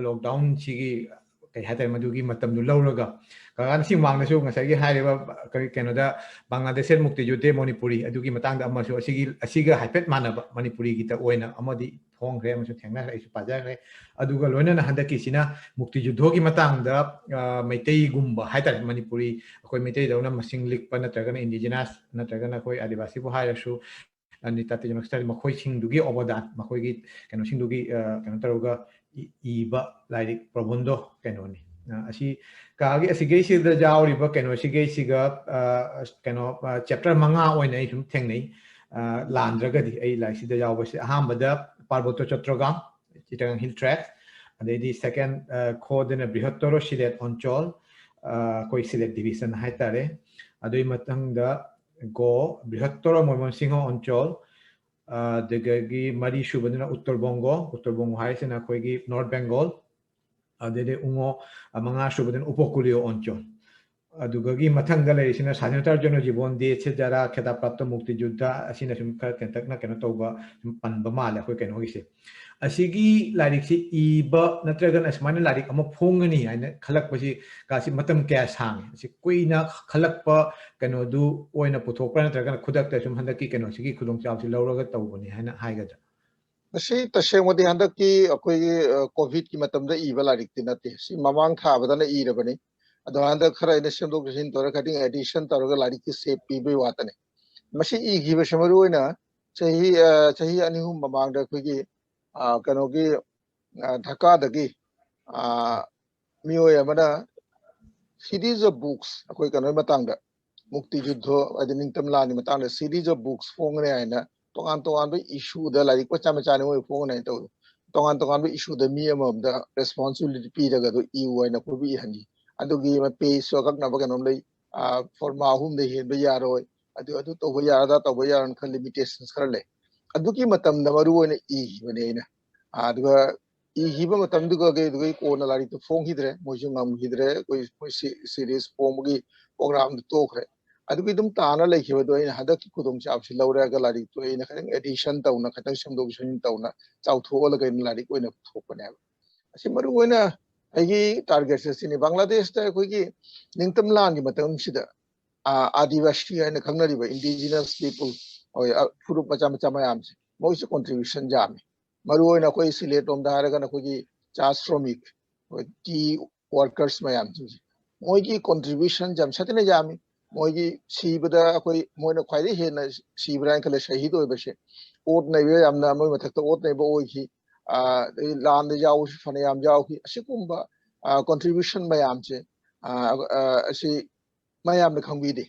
lockdown chigi kai haitare madugi matam du lawraga kagan si mangna su ngasai gi hairiba Canada Bangladesh mukti juddhe Manipuri adugi matang da amasu asiga haipet manaba Manipuri gi ta oina amadi thongre amasu thengna ai su pajare aduga loina na handaki sina mukti juddho gi matang da meitei gumba haitare Manipuri akoi meitei dauna masing likpa natragana indigenous natragana koi adivasi bo hairasu ani tate jonostari makhoi singdugi obodan makhoi gi kano singdugi kano taruga iba lairik probondo kano ni asi kagi asigei sida jawriba kano sigei siga kano chapter manga oina ai sum thengnei landragadi ai lai sida jawbase ahambada parboto chotrogam chitang hill track adedi second khodena brihattoro silet onchol koi silet division haitare adoi matangda go brihattoro moymonsingo onchol degagi mari shubadana uttar bongo haisena koigi north bengal adede ungo manga shubadana upokuriyo onchol adugagi mathangda leisina sadhanatar jono jibon de che jara kheta prapta mukti juddha asina sum kha kentakna keno toba panba mala koi keno gise asigi larik si iba natragan asmana larik ama phongani aina khalak pasi kasi matam kya sang si kuina khalak pa keno du oina puthokra natragan khudak ta sum handaki keno sigi khudong chaw si lawraga tawbani haina haigada asi tashe modi handaki akoi covid ki matam da iba larik tinate si mamang tha badana irabani ado handak khara ina semdok sin tora cutting addition tora larik ki shape pi be watane masi i gi be samaru oina chahi ani hum mamang da koi gi kano gi Dhaka dagi miyo yamana series of books akoi kano matangda mukti juddho adining tamla ni matangda series of books fongne aina tongan be issue da larik pa chama chane oi fongne to tongan be issue da mi amam da responsibility pi daga do I oina ko bi hanji adugi ma pay so kak na ba kanom lei forma hum de hen be yaroi adu to bo yarada to bo yaran khan limitations khar le adugi matam da maru oina I bane ina aduga I hiba matam duga ge dugai ko na lari to phong hidre mojung am hidre koi series phong gi program to khre adugi dum ta na lai khiba do ina hada ki kudong chap si lawra ga lari to ina khang addition taw na khatang samdog sin taw na chaw tho la ga lari ko ina thok pa ne asi maru oina ai target se sini Bangladesh ta koi gi ningtam lan gi matam sida adivasi ina khang na riba indigenous people oi furup macha mayam se moi se contribution jami maru oina koi silet om da haraga na koi cha shromik tea workers mayam moi gi contribution jam satine jami moi gi sibada koi moina khwai he na sibran kala shahid oi base ot nei be amna moi mathak to ot nei bo oi ki lan de jaw fane yam jaw ki asikumba contribution mayam che asi mayam na khangbi de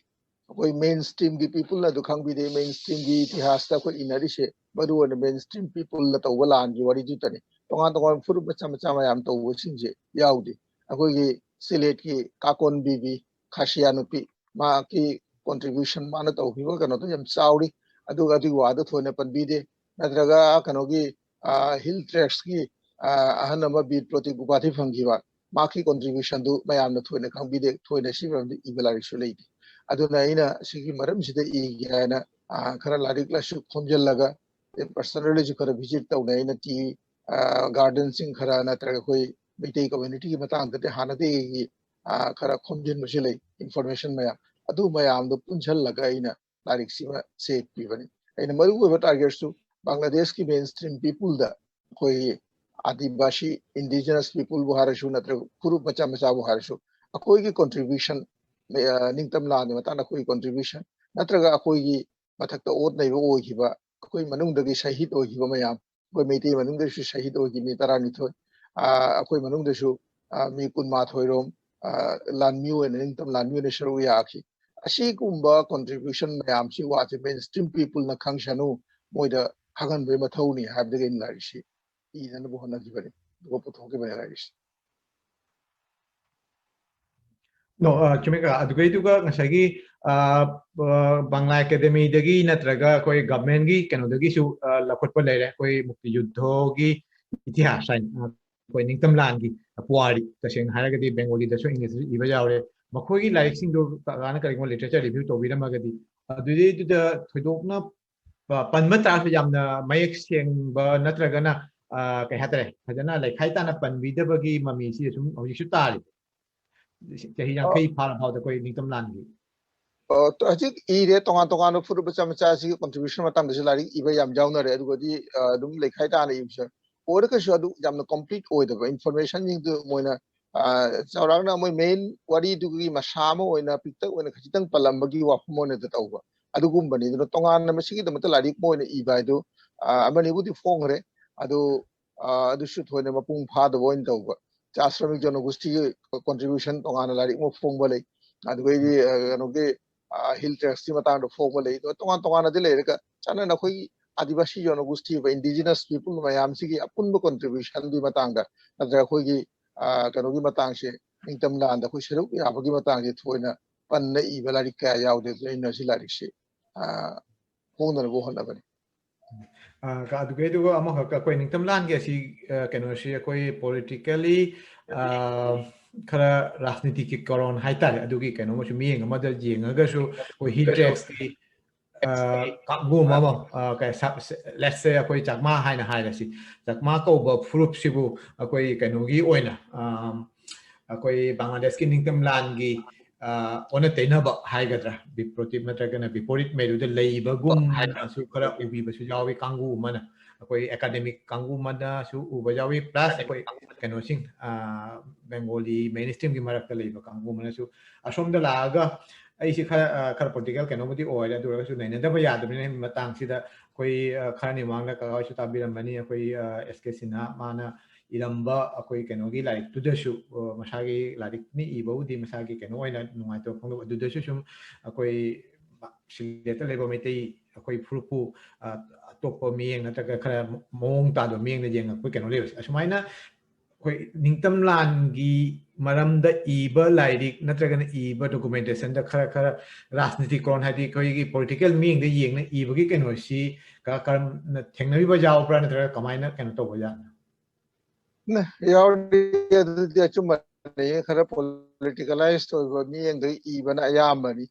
koi mainstream gi people na du khangbi de mainstream gi itihas ta koi inari se maru on mainstream people la to walan ji wari ju tani tongan furu macha mayam to sinje yaudi akoi gi select ki kakon bibi khasianu pi ma ki contribution mana tawhiba kano to yam chauri aduga adu wada thone panbide natraga kanogi hill tracks ki ahanama bid proti gupati phangiba maki contribution du mayam na thone khangbide thone sibam ibelari sulei aduna ina sigi maram sida igana khara larik la su khomjellaga personally ju khara visit tawna ina ti garden sing khara natraga koi mitei community ki matang te hanade khara khomjin masilei information maya adu mayam do punchal laga ina larik sima se pibani ina maru go target su bangladesh ki mainstream people da koi adibasi indigenous people bu harashu natra kuru macha macha bu harashu akoi ki contribution ningtam la ni mata na koi contribution natraga akoi ki mathak ta ot nei bo oi hiba akoi manung da gi shahid oi hiba mayam koi meitei manung da su shahid oi gi mi tarani thoi akoi manung da su mi kun ma thoirom lanmiu en ningtam lanmiu ne sharu ya akhi ashi kumba contribution mayam si wa je mainstream people na khangshanu moida hagan be mathauni habde gen larishi ina bo hona gi bare go putho ke bare larishi no chumeka adugai duga ngasagi bangla academy dagi natraga koi government gi kano dagi su lakhot pa lere koi mukti yuddho gi itihas sai koi ningtam lan gi puari taseng haragadi bengali da so english iba yaure makhoi gi like sing do kana kari literature review to bidam agadi adudi du da thoidokna panma ta yamna mayek seng ba natraga na kai hatare hajana like haita na panbi da bagi mami si sum hoji su tari chahi yang kai phar phau da koi ningtam lan gi to ajik ire tongan tongan no furu bacha macha si contribution matang de lari iba yam jauna re adu di dum lekhai ta na yusha or ka shu adu jamna complete oi da information ning du moina chaurang na moi main wari du gi masama oina pikta oina khitang palam bagi wa phomone da tawba adu gum bani du tongan na masigi da mata lari moina iba du amani budi phong re adu adu shu thoine mapung pha da boin tawba ashramik janogosti contribution tongan lari mo phong bale adu gi no ge hill tracks ti matang do phong bale to tongan tongan na dile ka chana na khoi adivasi janogosti ba indigenous people mayam sigi apun bo contribution di matang da na khoi gi kano gi matang se ningtam la anda khoi seru ya bagi matang ge thoina pan na I balari ka yaude ina si lari se hona go hona bani ka adugai duga ama ka koi ningtam lan ge si kano si koi politically khara rajniti ki koron haitare adugi kano mo mi eng amada jenga su koi hill tracks ki kagu mama ka let's say koi chakma haina haira si chakma ko ba fruit sibu koi kano gi oina koi bangladesh ki ningtam lan gi ona tena ba haigadra bi protip natraga na biporit meru de leiba gum su khara ubi ba su jawi kangu mana koi academic kangu mana su uba jawi plus koi kano sing bengali mainstream gi marak leiba kangu mana su asom da laga ai si khara political kano mudi oira dura su naina da ba yad ne matang sida koi khara ni mangla ka su tabiram bani koi sk sina mana iramba akoi kano gi like to the show masagi like ni ibodi masagi kano oina nungai to phang do the sum akoi sileta lebo metei akoi frupu topo mieng na ta khara mong ta do mieng na jeng akoi kano le asmaina koi ningtam lan gi maram da iba like natraga na iba documentation da khara khara rajniti kon hadi koi gi political mieng de yeng na iba gi kano si ka karam thengnabi ba jaw pra natraga kamaina kano to boja na yaudi adu chuma ne khara politicalized to go ni eng dei ibana ayambani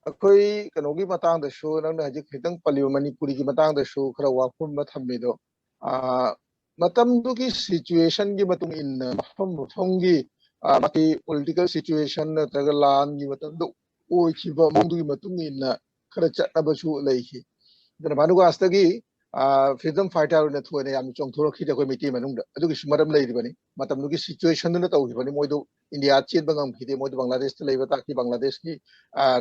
akoi kanogi matang da shu nang na ji khitang paliu manipuri ki matang da shu khara wa phum ma thammi do matam du ki situation gi matung in phom phom gi mati political situation na tagalan gi matam do oi chi ba mong du gi matung in khara cha na ba shu lei ki da manu ga asta gi freedom fighter na thuane yam chong thoro khi da koi miti manung da adu gi sumaram lei bani matam du gi situation na taw bani moi do india chet bangam khi de moi do bangladesh te leiba ta ki bangladesh ki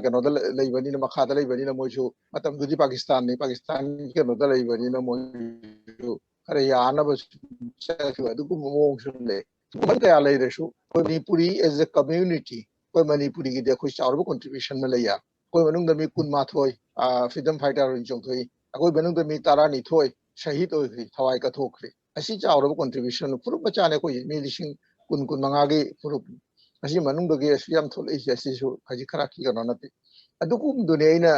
kano da lei bani na makha da lei bani na moi chu matam du gi pakistan ki no da lei bani na moi kare ya na ba cha adu ku mong shun le man ka ya lei de shu koi manipuri as a community koi manipuri gi de khoi chawr bo contribution ma le ya koi manung da mi kun ma thoi freedom fighter in chong thoi akoi benung da mi tara ni thoi shahid oi khri thawai ka thokri asi chawra contribution furup bacha ne koi mi lising kun kun manga gi furup ꯑꯁꯤ ꯃꯅꯨꯡꯗꯒꯤ ꯑꯁꯤ ꯌꯥꯝ ꯊꯣꯛꯂꯛꯏꯁꯦ ꯑꯁꯤꯁꯨ ꯈꯖꯤꯛ ꯈꯔ ꯀꯩꯅꯣ ꯅꯠꯇꯦ ꯑꯗꯨꯒꯨꯝꯕꯗꯨꯅꯦ ꯑꯩꯅ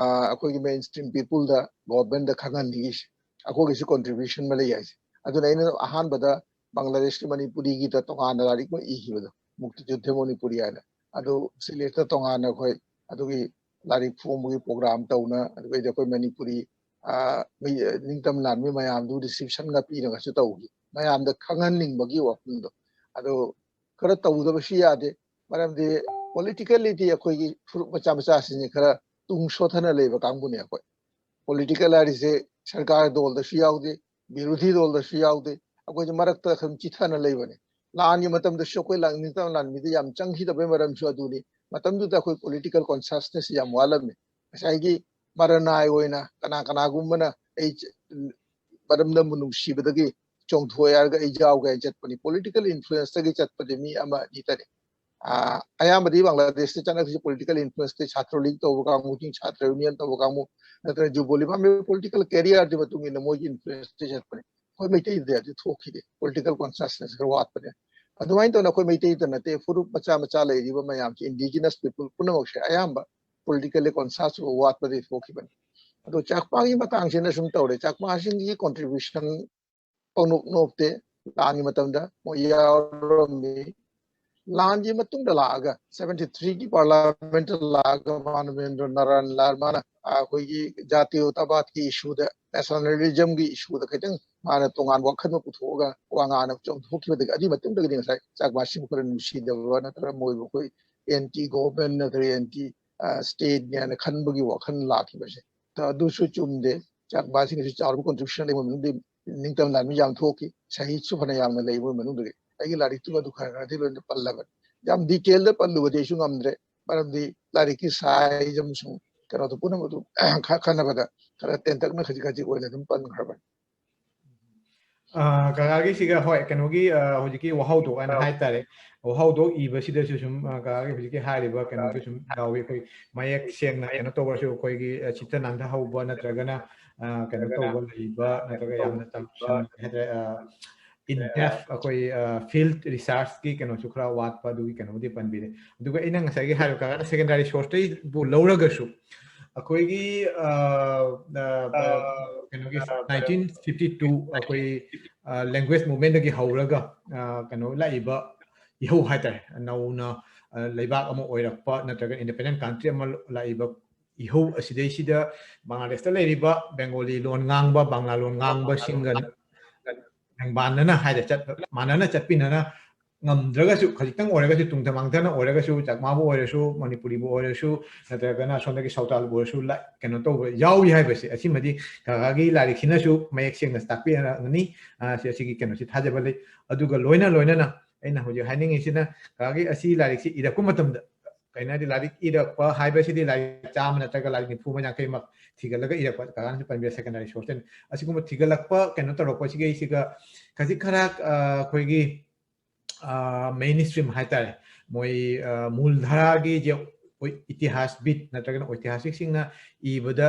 ꯑꯩꯈꯣꯏꯒꯤ ꯃꯦꯟ ꯁ꯭ꯇ꯭ꯔꯤꯝ ꯄꯤꯄꯜꯗ ꯒꯣꯚꯔꯟꯃꯦꯟꯠꯗ ꯈꯪꯍꯟꯅꯤꯡꯉꯤꯁꯦ ꯑꯩꯈꯣꯏꯒꯤꯁꯨ ꯀꯟꯇ꯭ꯔꯤꯕ꯭ꯌꯨꯁꯟ ꯑꯃ ꯂꯩ ꯍꯥꯏꯁꯦ ꯑꯗꯨꯅ ꯑꯩꯅ ꯑꯍꯥꯟꯕꯗ ꯕꯪꯒ꯭ꯂꯥꯗꯦꯁꯀꯤ ꯃꯅꯤꯄꯨꯔꯤꯒꯤꯗ ꯇꯣꯉꯥꯟꯅ ꯂꯥꯏꯔꯤꯛ ꯑꯃ ꯏꯈꯤꯕꯗꯣ ꯃꯨꯛꯇꯤ ꯌꯨꯗꯙ ꯃꯅꯤꯄꯨꯔꯤ ꯍꯥꯏꯅ ꯑꯗꯨ ꯁꯤꯂꯦꯛꯇ ꯇꯣꯉꯥꯟꯅ ꯑꯩꯈꯣꯏ ꯑꯗꯨꯒꯤ ꯂꯥꯏꯔꯤꯛ ꯐꯣꯡꯕꯒꯤ ꯄ꯭ꯔꯣꯒ꯭ꯔꯥꯝ ꯇꯧꯅ ꯑꯗꯨꯒꯩꯗꯤ ꯑꯩꯈꯣꯏ ꯃꯅꯤꯄꯨꯔꯤ ꯅꯤꯡꯇꯝ ꯂꯥꯟꯃꯤ ꯃꯌꯥꯝꯗꯨ ꯔꯤꯁꯤꯞꯁꯟꯒ ꯄꯤꯔꯒꯁꯨ ꯇꯧꯈꯤ ꯃꯌꯥꯝꯗ ꯈꯪꯍꯟꯅꯤꯡꯕꯒꯤ ꯋꯥꯐꯝꯗꯣ ꯑꯗꯨ ꯈꯔ ꯇꯧꯗꯕꯁꯨ ꯌꯥꯗꯦ ꯃꯔꯝꯗꯤ ꯄꯣꯂꯤꯇꯤꯀꯦꯜꯂꯤꯗꯤ ꯑꯩꯈꯣꯏꯒꯤ ꯐꯨꯔꯨꯞ ꯃꯆꯥ ꯃꯆꯥꯁꯤꯡꯁꯦ ꯈꯔ ꯇꯨꯡ ꯁꯣꯊꯅ ꯂꯩꯕ ꯀꯥꯡꯕꯨꯅꯦ ꯑꯩꯈꯣꯏ ꯄꯣꯂꯤꯇꯤꯀꯦꯜ ꯍꯥꯏꯔꯤꯁꯦ ꯁꯔꯀꯥꯔ ꯗꯣꯜꯗꯁꯨ ꯌꯥꯎꯗꯦ ꯕꯤꯔꯣꯙꯤ ꯗꯣꯜꯗꯁꯨ ꯌꯥꯎꯗꯦ ꯑꯩꯈꯣꯏꯁꯦ ꯃꯔꯛꯇ ꯈꯔ ꯆꯤꯊꯅ ꯂꯩꯕꯅꯦ ꯂꯥꯟꯒꯤ ꯃꯇꯝꯗꯁꯨ ꯑꯩꯈꯣꯏ ꯅꯤꯡꯇꯝ ꯂꯥꯟꯃꯤꯗ ꯌꯥꯝ ꯆꯪꯈꯤꯗꯕꯩ ꯃꯔꯝꯁꯨ ꯑꯗꯨꯅꯤ ꯃꯇꯝꯗꯨꯗ ꯑꯩꯈꯣꯏ ꯄꯣꯂꯤꯇꯤꯀꯦꯜ ꯀꯣꯟꯁꯁꯅꯦꯁ ꯌꯥꯝ ꯋꯥꯠꯂꯝꯃꯤ ꯉꯁꯥꯏꯒꯤ ꯃꯔꯅꯥꯏ ꯑꯣꯏꯅ ꯀꯅꯥꯒꯨꯝꯕꯅ ꯑꯩ ꯃꯔꯝ ꯅꯪꯕꯨ ꯅꯨꯡꯁꯤꯕꯗꯒꯤ ꯆꯣꯡꯊꯣꯛꯑꯦ ꯍꯥꯏꯔꯒ ꯑꯩ ꯌꯥꯎꯒꯦ ꯍꯥꯏꯅ ꯆꯠꯄꯅꯤ ꯄꯣꯂꯤꯇꯤꯀꯦꯜ ꯏꯟꯐ꯭ꯂꯨꯌꯦꯟꯁꯇꯒꯤ ꯆꯠꯄꯗꯤ ꯃꯤ ꯑꯃ ꯑꯅꯤꯇꯅꯤ ꯑꯌꯥꯝꯕꯗꯤ ꯕꯪꯒ꯭ꯂꯥꯗꯦꯁꯇ ꯆꯠꯅꯔꯤꯁꯤ ꯄꯣꯂꯤꯇꯤꯀꯦꯜ ꯏꯟꯐ꯭ꯂꯨꯌꯦꯟꯁꯇꯤ ꯁꯥꯇ꯭ꯔ ꯂꯤꯛ ꯇꯧꯕ ꯀꯥꯡꯕꯨꯁꯤꯡ ꯁꯥꯇ꯭ꯔ ꯌꯨꯅꯤꯌꯟ ꯇꯧꯕ ꯀꯥꯡꯕꯨ ꯅꯠꯇ꯭ꯔꯒ ꯖꯨꯕꯣꯂꯤ ꯄꯣꯂꯤꯇꯤꯀꯦꯜ ꯀꯦꯔꯤꯌꯔꯒꯤ ꯃꯇꯨꯡ ꯏꯟꯅ ꯃꯣꯏꯒꯤ ꯏꯟꯐ꯭ꯂꯨꯌꯦꯟꯁꯇꯤ ꯆꯠꯄꯅꯤ ꯑꯩꯈꯣꯏ ꯃꯩꯇꯩꯗꯗꯤ ꯑꯗꯨ ꯊꯣꯛꯈꯤꯗꯦ ꯄꯣꯂꯤꯇꯤꯀꯦꯜ ꯀꯣꯟꯁꯁꯅꯦꯁ ꯈꯔ ꯋꯥꯠꯄꯅꯦ ꯑꯗꯨꯃꯥꯏꯅ ꯇꯧꯅ ꯑꯩꯈꯣꯏ ꯃꯩꯇꯩꯗ ꯅꯠꯇꯦ ꯐꯨꯔꯨꯞ ꯃꯆꯥ ꯃꯆꯥ ꯂꯩꯔꯤꯕ ꯃꯌꯥꯝꯁꯦ ꯏꯟꯗꯤꯖꯤꯅꯁ ꯄꯤꯄꯜ ꯄꯨꯝꯅꯃꯛꯁꯦ ꯑꯌꯥꯝꯕ ꯄꯣꯂꯤꯇꯤꯀꯦꯜꯂꯤ ꯀꯣꯟꯁꯁ ꯋꯥꯠꯄꯗꯒꯤ ꯊꯣꯛꯈꯤꯕꯅꯤ ꯑꯗꯣ ꯆꯥꯛꯄꯥꯒꯤ ꯃꯇꯥꯡꯁꯤꯅ ꯁꯨꯝ ꯇꯧꯔꯦ ꯆꯥꯛꯄꯥꯁꯤꯡꯒꯤ ꯀꯣꯟꯇ꯭ꯔꯤꯕ꯭ꯌꯨꯁꯟ ꯅꯣꯞꯇꯦ ꯂꯥꯟꯒꯤ ꯃꯇꯝꯗ ꯃꯣꯏ ꯌꯥꯎꯔꯝꯃꯤ ꯂꯥꯟꯒꯤ ꯃꯇꯨꯡꯗ ꯂꯥꯛꯑꯒ 73ꯒꯤ ꯄꯥꯔꯂꯥꯃꯦꯟꯠꯇ ꯂꯥꯛꯑꯒ ꯃꯥꯅꯕꯦꯟꯗ꯭ꯔ ꯅꯔꯥꯟ ꯂꯥꯜ ꯃꯥꯅ ꯑꯩꯈꯣꯏꯒꯤ ꯖꯥꯇꯤꯌꯣꯇꯥꯕꯥꯗꯀꯤ ꯏꯁꯨꯗ ꯅꯦꯁꯅꯦꯂꯤꯖꯝꯒꯤ ꯏꯁꯨꯗ ꯈꯤꯇꯪ ꯃꯥꯅ ꯇꯣꯉꯥꯟꯕ ꯋꯥꯈꯜ ꯑꯃ ꯄꯨꯊꯣꯛꯑꯒ ꯋꯥꯉꯥꯡꯅ ꯆꯣꯡꯊꯣꯛꯈꯤꯕꯗꯒꯤ ꯑꯗꯨꯒꯤ ꯃꯇꯨꯡꯗꯒꯤꯗꯤ ꯉꯁꯥꯏ ꯆꯥꯛꯕꯥꯁꯤꯕꯨ ꯈꯔ ꯅꯨꯡꯁꯤꯗꯕ ꯅꯠꯇ꯭ꯔꯒ ꯃꯣꯏꯕꯨ ꯑꯩꯈꯣꯏ ꯑꯦꯟꯇꯤ ꯒꯣꯚꯔꯟꯃꯦꯟꯠ ꯅꯠꯇ꯭ꯔꯒ ꯑꯦꯟꯇꯤ ꯁ꯭ꯇꯦꯠꯅꯦꯅ ꯈꯟꯕꯒꯤ ꯋꯥꯈꯜ ꯂꯥꯛꯈꯤꯕꯁꯦ ꯑꯗꯨꯁꯨ ꯆꯨꯝꯗꯦ ꯆꯥꯛꯕꯥꯁꯤꯡꯒꯤꯁꯨ ꯆꯥꯎꯔꯕ ꯀꯟꯇ꯭ꯔꯤꯕ꯭ꯌꯨꯁꯟ ꯂꯩꯕ ꯃꯅꯨꯡꯗ ꯅꯤꯡꯇꯝ ꯂꯥꯟꯃꯤ ꯌꯥꯝ ꯊꯣꯛꯈꯤ ꯁꯍꯤꯗꯁꯨ ꯐꯅ ꯌꯥꯝꯅ ꯂꯩꯕ ꯃꯅꯨꯡꯗꯒꯤ ꯑꯩꯒꯤ ꯂꯥꯏꯔꯤꯛꯇꯨꯒ ꯑꯗꯨ ꯈꯔ ꯈꯔꯗꯤ ꯂꯣꯏꯅ ꯄꯜꯂꯕꯅꯤ ꯌꯥꯝ ꯗꯤꯇꯦꯜꯗ ꯄꯜꯂꯨꯕꯗꯤ ꯑꯩꯁꯨ ꯉꯝꯗ꯭ꯔꯦ ꯃꯔꯝꯗꯤ ꯂꯥꯏꯔꯤꯛꯀꯤ ꯁꯥꯏꯖ ꯑꯃꯁꯨꯡ ꯀꯩꯅꯣꯗꯣ ꯄꯨꯝꯅꯃꯛ ꯑꯗꯨ ꯈꯟꯅꯕꯗ ꯈꯔ ꯇꯦꯟꯇꯛꯅ ꯈꯖꯤꯛ ꯈꯖꯤꯛ ꯑꯣꯏꯅ ꯑꯗꯨꯝ ꯄꯟꯈ꯭ꯔꯕꯅꯤ ꯀꯀꯥꯒꯤ ꯁꯤꯒ ꯍꯣꯏ ꯀꯩꯅꯣꯒꯤ ꯍꯧꯖꯤꯛꯀꯤ ꯋꯥꯍꯧꯗꯣꯛ ꯍꯥꯏꯅ ꯍꯥꯏꯇꯥꯔꯦ ꯋꯥꯍꯧꯗꯣꯛ ꯏꯕꯁꯤꯗꯁꯨ ꯁꯨꯝ ꯀꯀꯥꯒꯤ ꯍꯧꯖꯤꯛꯀꯤ ꯍꯥꯏꯔꯤꯕ ꯀꯩꯅꯣꯗꯣ ꯁꯨꯝ ꯌꯥꯎꯏ ꯑꯩꯈꯣꯏ ꯃꯌꯦꯛ ꯁꯦꯡꯅ ꯀꯩꯅꯣ ꯇꯧꯔꯁꯨ ꯑꯩꯈꯣꯏꯒꯤ ꯆꯤꯠꯇ ꯅꯥꯟꯊꯍꯧꯕ ꯅꯠꯇ꯭ꯔꯒꯅ ꯀꯩꯅꯣ ꯇꯧꯕ ꯂꯩꯕ ꯅꯠꯇ꯭ꯔꯒ ꯌꯥꯝꯅ ꯏꯟ ꯗꯦꯞꯊ ꯑꯩꯈꯣꯏ ꯐꯤꯜꯗ ꯔꯤꯁꯥꯔꯆꯀꯤ ꯀꯩꯅꯣꯁꯨ ꯈꯔ ꯋꯥꯠꯄ ꯑꯗꯨꯒꯤ ꯀꯩꯅꯣꯕꯨꯗꯤ ꯄꯟꯕꯤꯔꯦ ꯑꯗꯨꯒ ꯑꯩꯅ ꯉꯁꯥꯏꯒꯤ ꯍꯥꯏꯔꯤꯕ ꯀꯀꯥꯅ ꯁꯦꯀꯦꯟꯗꯔꯤ ꯁꯣꯔꯁꯇꯩꯕꯨ ꯂꯧꯔꯒꯁꯨ ꯑꯩꯈꯣꯏꯒꯤ ꯀꯩꯅꯣꯒꯤ 1952 ꯑꯩꯈꯣꯏ ꯂꯦꯡꯒ꯭ꯋꯦꯖ ꯃꯨꯚꯃꯦꯟꯠꯗꯒꯤ ꯍꯧꯔꯒ ꯀꯩꯅꯣ ꯂꯥꯛꯏꯕ ꯏꯍꯧ ꯍꯥꯏꯇꯥꯔꯦ ꯅꯧꯅ ꯂꯩꯕꯥꯛ ꯑꯃ ꯑꯣꯏꯔꯛꯄ ꯅꯠꯇ꯭ꯔꯒ ꯏꯟꯗꯤꯄꯦꯟꯗꯦꯟꯠ ꯀꯟꯇ꯭ꯔꯤ ꯑꯃ ꯂꯥꯛꯏꯕ ꯏꯍꯧ ꯑꯁꯤꯗꯩꯁꯤꯗ ꯕꯪꯒ꯭ꯂꯥꯗꯦꯁꯇ ꯂꯩꯔꯤꯕ ꯕꯦꯡꯒꯣꯂꯤ ꯂꯣꯟ ꯉꯥꯡꯕ ꯕꯪꯒ꯭ꯂꯥ ꯂꯣꯟ ꯉꯥꯡꯕꯁꯤꯡꯒ ꯃꯥꯟꯅꯅ ꯍꯥꯏꯗꯤ ꯃꯥꯟꯅꯅ ꯆꯠꯄꯤꯅꯅ ꯉꯝꯗ꯭ꯔꯒꯁꯨ ꯈꯖꯤꯛꯇꯪ ꯑꯣꯏꯔꯒꯁꯨ ꯇꯨꯡꯗ ꯃꯥꯡꯊꯅ ꯑꯣꯏꯔꯒꯁꯨ ꯆꯥꯛꯃꯥꯕꯨ ꯑꯣꯏꯔꯁꯨ ꯃꯅꯤꯄꯨꯔꯤꯕꯨ ꯑꯣꯏꯔꯁꯨ ꯅꯠꯇ꯭ꯔꯒꯅ ꯁꯣꯝꯗꯒꯤ ꯁꯥꯎꯇꯥꯜꯕꯨ ꯑꯣꯏꯔꯁꯨ ꯀꯩꯅꯣ ꯇꯧꯕ ꯌꯥꯎꯏ ꯍꯥꯏꯕꯁꯦ ꯑꯁꯤꯃꯗꯤ ꯀꯀꯥꯒꯤ ꯂꯥꯏꯔꯤꯛꯁꯤꯅꯁꯨ ꯃꯌꯦꯛ ꯁꯦꯡꯅ ꯇꯥꯛꯄꯤꯔꯒꯅꯤ ꯑꯁꯤꯒꯤ ꯀꯩꯅꯣꯁꯤ ꯊꯥꯖꯕ ꯂꯩ ꯑꯗꯨꯒ ꯂꯣꯏꯅꯅ ꯑꯩꯅ ꯍꯧꯖꯤꯛ ꯍꯥꯏꯅꯤꯡꯉꯤꯁꯤꯅ ꯀꯀꯥꯒꯤ ꯑꯁꯤ ꯂꯥꯏꯔꯤꯛꯁꯤ ꯏꯔꯛꯄ ꯃꯇꯝꯗ ꯀꯩꯅꯣ ꯍꯥꯏꯗꯤ ꯂꯥꯏꯔꯤꯛ ꯏꯔꯛꯄ ꯍꯥꯏꯕꯁꯤꯗꯤ ꯂꯥꯏꯔꯤꯛ 100 ꯅꯠꯇ꯭ꯔꯒ ꯂꯥꯏꯔꯤꯛ 90-50 ꯊꯤꯒꯠꯂꯒ ꯏꯔꯛꯄ ꯀꯀꯥꯅꯁꯨ ꯄꯟꯕꯤꯔꯦ ꯁꯦꯀꯦꯟꯗꯔꯤ ꯁꯣꯔꯁꯇꯅꯤ ꯑꯁꯤꯒꯨꯝꯕ ꯊꯤꯒꯠꯂꯛꯄ ꯀꯩꯅꯣ ꯇꯧꯔꯛꯄꯁꯤꯒ ꯈꯖꯤꯛ ꯈꯔ ꯑꯩꯈꯣꯏꯒꯤ ꯃꯦꯏꯟ ꯁ꯭ꯇ꯭ꯔꯤꯝ ꯍꯥꯏꯇꯥꯔꯦ ꯃꯣꯏ ꯃꯨꯜꯙꯥꯔꯥꯒꯤ ꯏꯇꯤꯍꯥꯁꯕꯤꯠ ꯅꯠꯇ꯭ꯔꯒꯅ ঐতিꯍꯥꯁꯤꯛꯁꯤꯡꯅ ꯏꯕꯗ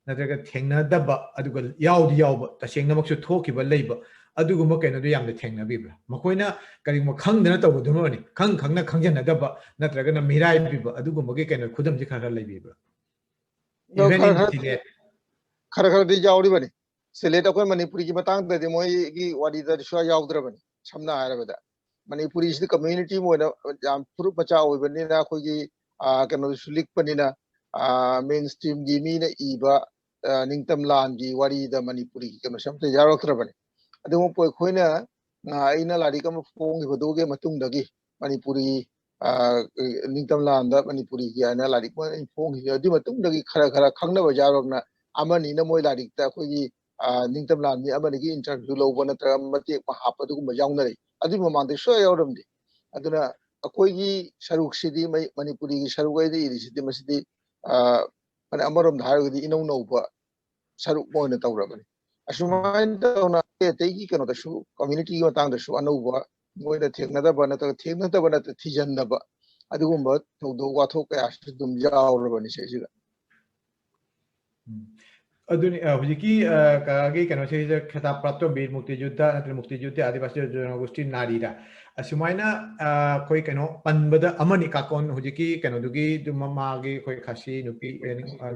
ꯅꯠꯇ꯭ꯔꯒ ꯊꯦꯡꯅꯗꯕ ꯑꯗꯨꯒ ꯌꯥꯎꯕ ꯇꯁꯦꯡꯅꯃꯛꯁꯨ ꯊꯣꯛꯈꯤꯕ ꯂꯩꯕ ꯑꯗꯨꯒꯨꯝꯕ ꯀꯩꯅꯣꯗꯣ ꯌꯥꯝꯅ ꯊꯦꯡꯅꯕꯤꯕ꯭ꯔꯥ ꯃꯈꯣꯏꯅ ꯀꯔꯤꯒꯨꯝꯕ ꯈꯪꯗꯅ ꯇꯧꯕꯗꯨꯃꯅꯤ ꯈꯪꯅ ꯈꯪꯖꯟꯅꯗꯕ ꯅꯠꯇ꯭ꯔꯒꯅ ꯃꯤꯔꯥꯏꯕꯤꯕ ꯑꯗꯨꯒꯨꯝꯕꯒꯤ ꯀꯩꯅꯣ ꯈꯨꯗꯝꯁꯤ ꯈꯔ ꯂꯩꯕꯤꯕ꯭ꯔꯥ ꯏꯚꯦꯟ ꯏꯟ ꯁꯤꯂꯦꯠ खरदी जाऊरीबनी सिलेट अखोई मणिपुरी की मतंगददि मोई वारीदि सुवा याउद्रबनी समना हायरबदा मणिपुरी सिदि कम्युनिटी मोइना याम फुरुप मचा ओइबनिना अखोई कनो सुलिकपनिना मेन स्ट्रीम गी मीना इबा निंगतम लान गी वारीदा मणिपुरी कनो समते यारक्त्रबनी अदुम पोय खोइना आइना लारिक अम फोंगिबदोगे मतुंगदगी मणिपुरी निंगतम लानदा मणिपुरी की आइना लारिक फोंगी अदि मतुंगदगी खरा खंगनबा यारबना अमनीना मोय लारिकता अखोई निंगतम लानमी अमनीगी इंटरव्यू लौबा नत्रा मतेक हापदुगुम याउनरे अदि ममांदे सो याउरमदे अदुना अखोई सरुकसिदी मणिपुरी सरुकैदि इरिसिदी मसिदी माने अमरम धारगदी इनौ नौबा सरुक मोयना तौरबनी असुमाइन तौना तेगी कनोदसु कम्युनिटी की मतंगदसु अनौबा मोयना थेगनदबा नत्रा थेगनदबा नत्रा थिजनदबा अदुगुम्बा थौदो वाथोक कयासु दुम याउरबनी सेसिगा ꯑꯗꯨꯅꯤ ꯍꯧꯖꯤꯛꯀꯤ ꯀꯩꯅꯣꯒꯤ ꯀꯩꯅꯣꯁꯤꯗ ꯈꯦꯇꯥ ꯄ꯭ꯔꯥꯞꯇꯣ ꯕꯤꯔ ꯃꯨꯛꯇꯤꯌꯨꯗ ꯅꯠꯇ꯭ꯔꯒ ꯃꯨꯛꯇꯤꯌꯨꯗ ꯑꯥꯗꯤꯕꯥꯁꯤ ꯖꯅꯒꯣꯁꯇꯤ ꯅꯥꯔꯤꯗ ꯑꯁꯨꯃꯥꯏꯅ ꯑꯩꯈꯣꯏ ꯀꯩꯅꯣ ꯄꯟꯕꯗ ꯑꯃꯅꯤ ꯀꯥꯀꯣꯟ ꯍꯧꯖꯤꯛꯀꯤ ꯀꯩꯅꯣꯗꯨꯒꯤ ꯃꯥꯒꯤ ꯑꯩꯈꯣꯏ ꯈꯥꯁꯤ ꯅꯨꯄꯤ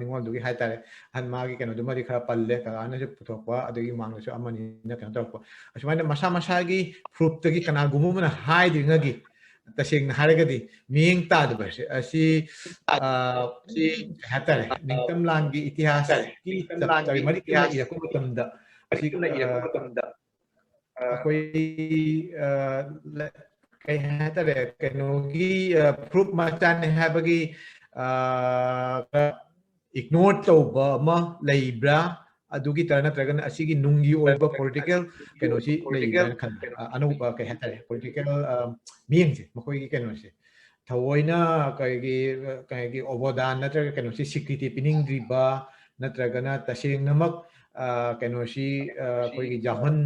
ꯅꯤꯉꯣꯜꯗꯨꯒꯤ ꯍꯥꯏꯇꯥꯔꯦ ꯑꯍꯟ ꯃꯥꯒꯤ ꯀꯩꯅꯣꯗꯨꯃꯗꯤ ꯈꯔ ꯄꯜꯂꯦ ꯀꯀꯥꯅꯁꯨ ꯄꯨꯊꯣꯛꯄ ꯑꯗꯒꯤ ꯃꯥꯡꯗꯁꯨ ꯑꯃꯅꯤꯅ ꯀꯩꯅꯣ ꯇꯧꯔꯛꯄ ꯑꯁꯨꯃꯥꯏꯅ ꯃꯁꯥ ꯃꯁꯥꯒꯤ ꯐ꯭ꯔꯨꯞꯇꯒꯤ ꯀꯅꯥꯒꯨꯝꯕ ꯑꯃꯅ ꯍꯥꯏꯗ꯭ꯔꯤꯉꯩꯒꯤ ꯇꯁꯦꯡꯅ ꯍꯥꯏꯔꯒꯗꯤ ꯃꯤꯠꯌꯦꯡ ꯇꯥꯗꯕꯁꯦ ꯑꯁꯤ ꯀꯩ ꯍꯥꯏꯇꯥꯔꯦ ꯅꯤꯡꯇꯝ ꯂꯥꯟꯒꯤ ꯏꯇꯤꯍꯥꯁꯀꯤ ꯆꯞ ꯃꯔꯤꯛ ꯑꯃ ꯏꯔꯛꯄ ꯃꯇꯝꯗ ꯑꯁꯤ ꯑꯩꯈꯣꯏ ꯀꯩ ꯍꯥꯏꯇꯥꯔꯦ ꯀꯩꯅꯣꯒꯤ ꯐ꯭ꯔꯨꯞ ꯃꯆꯥꯅꯦ ꯍꯥꯏꯕꯒꯤ ꯏꯒꯅꯣꯔ ꯇꯧꯕ ꯑꯃ ꯂꯩꯕ꯭ꯔꯥ ꯑꯗꯨꯒꯤꯇ ꯅꯠꯇ꯭ꯔꯒꯅ ꯑꯁꯤꯒꯤ ꯅꯨꯡꯒꯤ ꯑꯣꯏꯕ ꯄꯣꯂꯤꯇꯤꯀꯦꯜ ꯀꯩꯅꯣꯁꯤ ꯂꯩꯕ꯭ꯔꯥꯅ ꯈꯟꯕ ꯑꯅꯧꯕ ꯀꯩ ꯍꯥꯏꯇꯥꯔꯦ ꯄꯣꯂꯤꯇꯤꯀꯦꯜ ꯃꯤꯠꯌꯦꯡꯁꯦ ꯃꯈꯣꯏꯒꯤ ꯀꯩꯅꯣꯁꯦ ꯊꯑꯣꯏꯅ ꯀꯩꯒꯤ ꯑꯣꯕꯣꯗꯥꯟ ꯅꯠꯇ꯭ꯔꯒ ꯀꯩꯅꯣꯁꯤ ꯁꯤꯀ꯭ꯔꯤꯇꯤ ꯄꯤꯅꯤꯡꯗ꯭ꯔꯤꯕ ꯅꯠꯇ꯭ꯔꯒꯅ ꯇꯁꯦꯡꯅꯃꯛ ꯀꯩꯅꯣꯁꯤ ꯑꯩꯈꯣꯏꯒꯤ ꯌꯥꯎꯍꯟ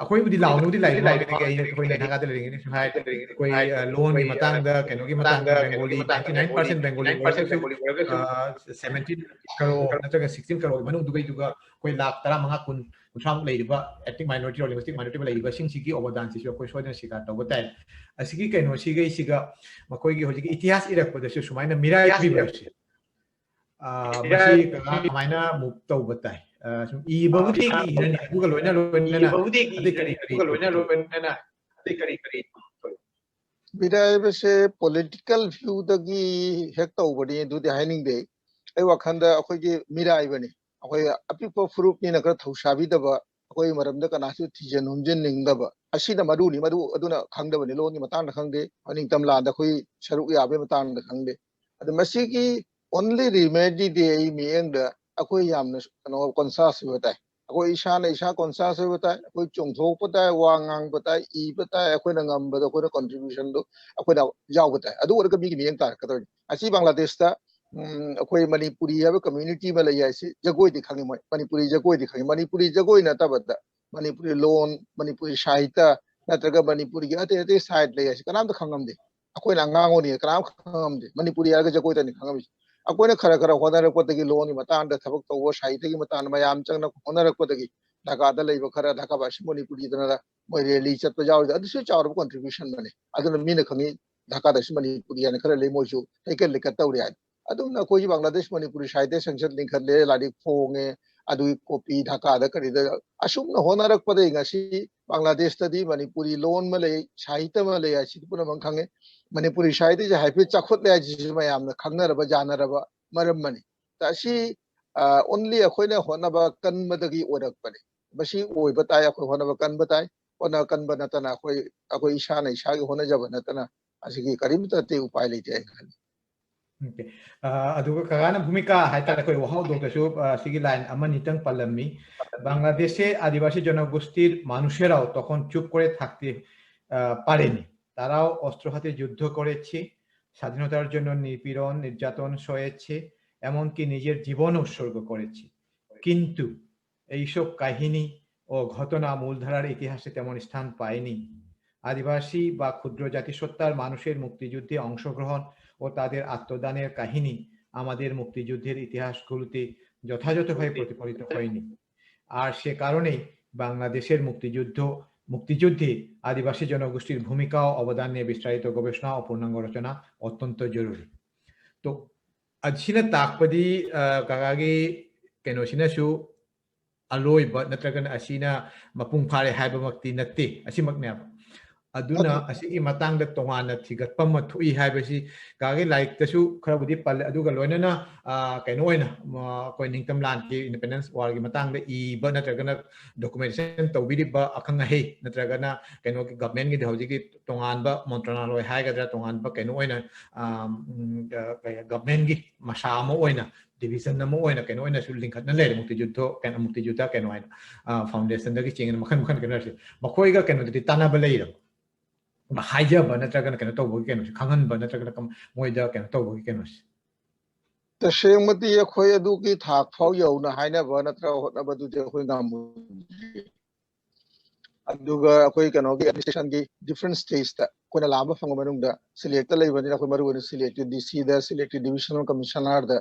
ꯑꯩꯈꯣꯏꯕꯨꯗꯤ ꯂꯥꯎꯅꯕꯨꯗꯤ ꯂꯩ ꯃꯃꯥꯡꯉꯩꯗꯒꯤ ꯑꯩꯈꯣꯏꯅ ꯅꯥꯒꯥꯗ ꯂꯩꯔꯤꯉꯩꯗꯁꯨ ꯍꯥꯏ ꯑꯩꯈꯣꯏ ꯂꯣꯟꯒꯤ ꯃꯇꯥꯡꯗ ꯀꯩꯅꯣꯒꯤ ꯃꯇꯥꯡꯗ ꯕꯦꯡꯒꯣꯂꯤ 99% ꯕꯦꯡꯒꯣꯂꯤ ꯑꯣꯏꯔꯒꯁꯨ 17 ꯀꯔꯣꯔ ꯅꯠꯇ꯭ꯔꯒ 16 ꯀꯔꯣꯔ ꯃꯅꯨꯡꯗꯨꯒꯩꯗꯨꯒ ꯑꯩꯈꯣꯏ ꯂꯥꯛ 15 ꯀꯨꯟ ꯀꯨꯟꯊ꯭ꯔꯥꯃꯨꯛ ꯂꯩꯔꯤꯕ ethnic minority or linguistic minority ꯂꯩꯔꯤꯕꯁꯤꯡꯁꯤꯒꯤ ꯑꯣꯕꯗꯥꯟꯁꯤꯁꯨ ꯑꯩꯈꯣꯏ ꯁꯣꯏꯗꯅ ꯁꯤꯀꯥꯔ ꯇꯧꯕ ꯇꯥꯏ ꯑꯁꯤꯒꯤ ꯀꯩꯅꯣꯁꯤꯒꯩꯁꯤꯒ ꯃꯈꯣꯏꯒꯤ ꯍꯧꯖꯤꯛꯀꯤ ꯏꯇꯤꯍꯥꯁ ꯏꯔꯛꯄꯗꯁꯨ ꯁꯨꯃꯥꯏꯅ ꯃꯤꯔꯥꯏꯕꯤꯕꯁꯦ ꯃꯁꯤ ꯀꯃꯥꯏꯅ ꯃꯨꯛ ꯇꯧꯕ ꯇꯥꯏ ꯁꯨꯝ ꯏꯕꯕꯨꯗꯤ ꯏꯔꯅꯤ ꯑꯗꯨꯒ ꯂꯣꯏꯅꯅ ꯑꯇꯩ ꯀꯔꯤ ꯃꯤꯔꯥꯏꯕꯁꯦ ꯄꯣꯂꯤꯇꯤꯀꯦꯜ ꯚ꯭ꯌꯨꯗꯒꯤ ꯍꯦꯛ ꯇꯧꯕꯅꯤ ꯑꯗꯨꯗꯤ ꯍꯥꯏꯅꯤꯡꯗꯦ ꯑꯩ ꯋꯥꯈꯜꯗ ꯑꯩꯈꯣꯏꯒꯤ ꯃꯤꯔꯥꯏꯕꯅꯤ ꯑꯩꯈꯣꯏ ꯑꯄꯤꯛꯄ ꯐꯨꯔꯨꯞꯅꯤꯅ ꯈꯔ ꯊꯧꯁꯥꯕꯤꯗꯕ ꯑꯩꯈꯣꯏ ꯃꯔꯝꯗ ꯀꯅꯥꯁꯨ ꯊꯤꯖꯤꯟ ꯍꯨꯝꯖꯤꯟꯅꯤꯡꯗꯕ ꯑꯁꯤꯅ ꯃꯔꯨꯅꯤ ꯑꯗꯨꯅ ꯈꯪꯗꯕꯅꯤ ꯂꯣꯟꯒꯤ ꯃꯇꯥꯡꯗ ꯈꯪꯗꯦ ꯅꯤꯡꯇꯝ ꯂꯥꯟꯗ ꯑꯩꯈꯣꯏ ꯁꯔꯨꯛ ꯌꯥꯕꯒꯤ ꯃꯇꯥꯡꯗ ꯈꯪꯗꯦ ꯑꯗꯨ ꯃꯁꯤꯒꯤ ꯑꯣꯟꯂꯤ ꯔꯤꯃꯦꯗꯤꯗꯤ ꯑꯩ ꯃꯤꯠꯌꯦꯡꯗ ꯑꯩꯈꯣꯏ ꯌꯥꯝꯅ ꯀꯩꯅꯣ ꯀꯣꯟꯁꯥꯁ ꯑꯣꯏꯕ ꯇꯥꯏ ꯑꯩꯈꯣꯏ ꯏꯁꯥꯅ ꯏꯁꯥ ꯀꯣꯟꯁꯥꯁ ꯑꯣꯏꯕ ꯇꯥꯏ ꯑꯩꯈꯣꯏ ꯆꯣꯡꯊꯣꯛꯄ ꯇꯥꯏ ꯋꯥ ꯉꯥꯡꯕ ꯇꯥꯏ ꯏꯕ ꯇꯥꯏ ꯑꯩꯈꯣꯏꯅ ꯉꯝꯕꯗ ꯑꯩꯈꯣꯏꯅ ꯀꯟꯇ꯭ꯔꯤꯕ꯭ꯌꯨꯁꯟꯗꯣ ꯑꯩꯈꯣꯏꯅ ꯌꯥꯎꯕ ꯇꯥꯏ ꯑꯗꯨ ꯑꯣꯏꯔꯒ ꯃꯤꯒꯤ ꯃꯤꯠꯌꯦꯡ ꯇꯥꯔꯛꯀꯗꯧꯔꯤ ꯑꯁꯤ ꯕꯪꯒ꯭ꯂꯥꯗꯦꯁꯇ ꯑꯩꯈꯣꯏ ꯃꯅꯤꯄꯨꯔꯤ ꯍꯥꯏꯕ ꯀꯝꯃ꯭ꯌꯨꯅꯤꯇꯤ ꯑꯃ ꯂꯩ ꯍꯥꯏꯁꯤ ꯖꯒꯣꯏꯗꯤ ꯈꯪꯉꯤ ꯃꯣꯏ ꯃꯅꯤꯄꯨꯔꯤ ꯖꯒꯣꯏꯗꯤ ꯈꯪꯉꯤ ꯃꯅꯤꯄꯨꯔꯤ ꯖꯒꯣꯏ ꯅꯠꯇꯕꯗ ꯃꯅꯤꯄꯨꯔꯤ ꯂꯣꯟ ꯃꯅꯤꯄꯨꯔꯤ ꯁꯥꯍꯤꯇ꯭ꯌ ꯅꯠꯇ꯭ꯔꯒ ꯃꯅꯤꯄꯨꯔꯤꯒꯤ ꯑꯇꯩ ꯑꯇꯩ ꯁꯥꯏꯠ ꯂꯩ ꯍꯥꯏꯁꯤ ꯀꯅꯥꯝꯇ ꯈꯪꯉꯝꯗꯦ ꯑꯩꯈꯣꯏꯅ ꯑꯉꯥꯡ ꯑꯣꯏꯔꯤꯉꯩ ꯀꯅꯥꯝ ꯈꯪꯉꯝꯗꯦ ꯃꯅꯤꯄꯨꯔꯤ ꯍꯥꯏꯔꯒ ꯖꯒꯣꯏꯗꯅꯤ ꯈꯪꯉꯝꯃꯤꯁꯤ ꯑꯩꯈꯣꯏꯅ ꯈꯔ ꯍꯣꯠꯅꯔꯛꯄꯗꯒꯤ ꯂꯣꯟꯒꯤ ꯃꯇꯥꯡꯗ ꯊꯕꯛ ꯇꯧꯕ ꯁꯥꯍꯤꯇ꯭ꯌꯒꯤ ꯃꯇꯥꯡꯗ ꯃꯌꯥꯝ ꯆꯪꯅ ꯍꯣꯠꯅꯔꯛꯄꯗꯒꯤ ꯙꯥꯀꯥꯗ ꯂꯩꯕ ꯈꯔ ꯙꯥꯀꯥꯕꯥꯁꯤ ꯃꯅꯤꯄꯨꯔꯤꯗꯅ ꯃꯣꯏ ꯔꯦꯂꯤ ꯆꯠꯄ ꯌꯥꯎꯔꯤꯗ ꯑꯗꯨꯁꯨ ꯆꯥꯎꯔꯕ ꯀꯟꯇ꯭ꯔꯤꯕ꯭ꯌꯨꯁꯟ ꯑꯃꯅꯤ ꯑꯗꯨꯅ ꯃꯤꯅ ꯈꯪꯉꯤ ꯙꯥꯀꯥꯗꯁꯨ ꯃꯅꯤꯄꯨꯔꯤ ꯍꯥꯏꯅ ꯈꯔ ꯂꯩ ꯃꯣꯏꯁꯨ ꯂꯩꯀꯠ ꯇꯧꯔꯤ ꯍꯥꯏ ꯑꯗꯨꯝꯅ ꯑꯩꯈꯣꯏꯒꯤ ꯕꯪꯒ꯭ꯂꯥꯗꯦꯁ ꯃꯅꯤꯄꯨꯔꯤ ꯁꯥꯍꯤꯇ꯭ꯌ ꯁꯪꯁꯠ ꯂꯤꯡꯈꯠꯂꯦ ꯂꯥꯏꯔꯤꯛ ꯐꯣꯡꯉꯦ ꯑꯗꯨꯒꯤ ꯀꯣꯄꯤ ꯙꯥꯀꯥꯗ ꯀꯔꯤꯗ ꯑꯁꯨꯝꯅ ꯍꯣꯠꯅꯔꯛꯄꯗꯒꯤ ꯉꯁꯤ ꯕꯪꯒ꯭ꯂꯥꯗꯦꯁꯇꯗꯤ ꯃꯅꯤꯄꯨꯔꯤ ꯂꯣꯟ ꯑꯃ ꯂꯩ ꯁꯥꯍꯤꯇ꯭ꯌ ꯑꯃ ꯂꯩ ꯍꯥꯏꯁꯤ ꯄꯨꯝꯅꯃꯛ ꯈꯪꯉꯦ ꯃꯅꯤꯄꯨꯔꯤ ꯁꯥꯍꯤꯇ꯭ꯌꯁꯦ ꯍꯥꯏꯐꯦꯠ ꯆꯥꯎꯈꯠꯂꯦ ꯍꯥꯏꯁꯤꯁꯨ ꯃꯌꯥꯝꯅ ꯈꯪꯅꯔꯕ ꯌꯥꯅꯔꯕ ꯃꯔꯝ ꯑꯃꯅꯤ ꯑꯁꯤ ꯑꯣꯟꯂꯤ ꯑꯩꯈꯣꯏꯅ ꯍꯣꯠꯅꯕ ꯀꯟꯕꯗꯒꯤ ꯑꯣꯏꯔꯛꯄꯅꯤ ꯃꯁꯤ ꯑꯣꯏꯕ ꯇꯥꯏ ꯑꯩꯈꯣꯏ ꯍꯣꯠꯅꯕ ꯀꯟꯕ ꯇꯥꯏ ꯍꯣꯠꯅ ꯀꯟꯕ ꯅꯠꯇꯅ ꯑꯩꯈꯣꯏ ꯏꯁꯥꯅ ꯏꯁꯥꯒꯤ ꯍꯣꯠꯅꯖꯕ ꯅꯠꯇꯅ ꯑꯁꯤꯒꯤ ꯀꯔꯤꯝꯇ ꯑꯇꯩ ꯎꯄꯥꯏ ꯂꯩꯇꯦ ꯍꯥꯏꯅ ꯈꯜꯂꯤ ꯑꯗꯨꯒ ꯀꯀꯥꯅ ꯚूमिका ꯍꯥꯏꯇꯥꯔꯦ ꯑꯩꯈꯣই ꯋꯥꯍꯧꯗꯣꯛꯇꯁꯨ ꯁꯤꯒꯤ লাইন ꯑꯃꯅꯤꯇꯪ পল্লম্মি বাংলাদেশে আদিবাসী জনগোষ্ঠীর মানুষেরাও তখন চুপ করে থাকতে পারেনি তারাও অস্ত্র হাতে যুদ্ধ করেছে স্বাধীনতার জন্য নিপীড়ন নির্যাতন সয়েছে এমনকি নিজের জীবন উৎসর্গ করেছে কিন্তু এইসব কাহিনী ও ঘটনা মূলধারার ইতিহাসে তেমন স্থান পায়নি আদিবাসী বা ক্ষুদ্র জাতিসত্তার মানুষের মুক্তিযুদ্ধে অংশগ্রহণ ও তাদের আত্মদানের কাহিনী আমাদের মুক্তিযুদ্ধের ইতিহাসগুলোতে যথাযথভাবে প্রতিফলিত হয়নি আর সে কারণেই বাংলাদেশের মুক্তিযুদ্ধে আদিবাসী জনগোষ্ঠীর ভূমিকা ও অবদান নিয়ে বিস্তারিত গবেষণা ও পূর্ণাঙ্গ রচনা অত্যন্ত জরুরি তো ꯑꯁꯤꯅ ꯇꯥꯛꯄꯗꯤ ꯀꯀꯥꯒꯤ ꯀꯩꯅꯣꯁꯤꯅꯁꯨ ꯑꯂꯣꯏꯕ ꯅꯠꯇ꯭ꯔꯒꯅ ꯑꯁꯤꯅ ꯃꯄꯨꯡ ꯐꯥꯔꯦ ꯍꯥꯏꯕꯃꯛꯇꯤ ꯅꯠꯇꯦ ꯑꯁꯤꯃꯛꯅꯦꯕ ꯑꯗꯨꯅ ꯑꯁꯤꯒꯤ ꯃꯇꯥꯡꯗ ꯇꯣꯉꯥꯟꯅ ꯊꯤꯒꯠꯄ ꯑꯃ ꯊꯣꯛꯏ ꯍꯥꯏꯕꯁꯤ ꯀꯀꯥꯒꯤ ꯂꯥꯏꯔꯤꯛꯇꯁꯨ ꯈꯔꯕꯨꯗꯤ ꯄꯜꯂꯦ ꯑꯗꯨꯒ ꯂꯣꯏꯅꯅ ꯀꯩꯅꯣ ꯑꯣꯏꯅ ꯑꯩꯈꯣꯏ ꯅꯤꯡꯇꯝ ꯂꯥꯟꯒꯤ ꯏꯟꯗꯤꯄꯦꯟꯗꯦꯟꯁ ꯋꯥꯔꯒꯤ ꯃꯇꯥꯡꯗ ꯏꯕ ꯅꯠꯇ꯭ꯔꯒꯅ ꯗꯣꯀꯨꯃꯦꯟꯇꯦꯁꯟ ꯇꯧꯕꯤꯔꯤꯕ ꯑꯈꯪ ꯑꯍꯩ ꯅꯠꯇ꯭ꯔꯒꯅ ꯀꯩꯅꯣꯒꯤ ꯒꯚꯔꯟꯃꯦꯟꯠꯒꯤꯗꯤ ꯍꯧꯖꯤꯛꯀꯤ ꯇꯣꯉꯥꯟꯕ ꯃꯟꯇ꯭ꯔꯅꯥꯂꯣꯏ ꯍꯥꯏꯒꯗ꯭ꯔꯥ ꯇꯣꯉꯥꯟꯕ ꯀꯩꯅꯣ ꯑꯣꯏꯅ ꯒꯚꯔꯟꯃꯦꯟꯠꯒꯤ ꯃꯁꯥ ꯑꯃ ꯑꯣꯏꯅ ꯗꯤꯚꯤꯖꯟ ꯑꯃ ꯑꯣꯏꯅ ꯀꯩꯅꯣ ꯑꯣꯏꯅꯁꯨ ꯂꯤꯡꯈꯠꯅ ꯂꯩꯔꯦ ꯃꯨꯛꯇꯤꯖꯨꯗ ꯀꯩꯅꯣ ꯍꯥꯏꯅ ꯐꯥꯎꯟꯗꯦꯁꯟꯗꯒꯤ ꯆꯦꯡꯅ ꯃꯈꯜ ꯀꯩꯅꯣꯁꯦ ꯃꯈꯣꯏꯒ ꯀꯩꯅꯣꯗꯗꯤ ꯇꯥꯟꯅꯕ ꯂꯩꯔꯕ ꯍꯥꯏꯖꯕ ꯅꯠꯇ꯭ꯔꯒꯅ ꯀꯩꯅꯣ ꯇꯧꯕꯒꯤ ꯀꯩꯅꯣꯁꯦ ꯈꯪꯍꯟꯕ ꯅꯠꯇ꯭ꯔꯒꯅ ꯃꯣꯏꯗ ꯀꯩꯅꯣ ꯇꯧꯕꯒꯤ ꯀꯩꯅꯣꯁꯦ ꯇꯁꯦꯡꯕꯗꯤ ꯑꯩꯈꯣꯏ ꯑꯗꯨꯒꯤ ꯊꯥꯛ ꯐꯥꯎ ꯌꯧꯅ ꯍꯥꯏꯅꯕ ꯅꯠꯇ꯭ꯔꯒ ꯍꯣꯠꯅꯕꯗꯨꯗꯤ ꯑꯩꯈꯣꯏ ꯉꯝꯃꯨꯗ꯭ꯔꯤ ꯑꯗꯨꯒ ꯑꯩꯈꯣꯏ ꯀꯩꯅꯣꯒꯤ ꯑꯦꯗꯃꯤꯅꯤꯁꯇ꯭ꯔꯦꯁꯟꯒꯤ ꯗꯤꯐꯔꯦꯟ ꯁ꯭ꯇꯦꯖꯇ ꯑꯩꯈꯣꯏꯅ ꯂꯥꯛꯑꯝꯕ ꯐꯪꯕ ꯃꯅꯨꯡꯗ ꯁꯤꯂꯦꯛꯇ ꯂꯩꯕꯅꯤꯅ ꯑꯩꯈꯣꯏ ꯃꯔꯨꯑꯣꯏꯅ ꯁꯤꯂꯦꯛꯇꯤ ꯗꯤ ꯁꯤꯗ ꯁꯤꯂꯦꯛꯇꯤ ꯗꯤꯚꯤꯖꯅꯦꯜ ꯀꯃꯤꯁꯅꯔꯗ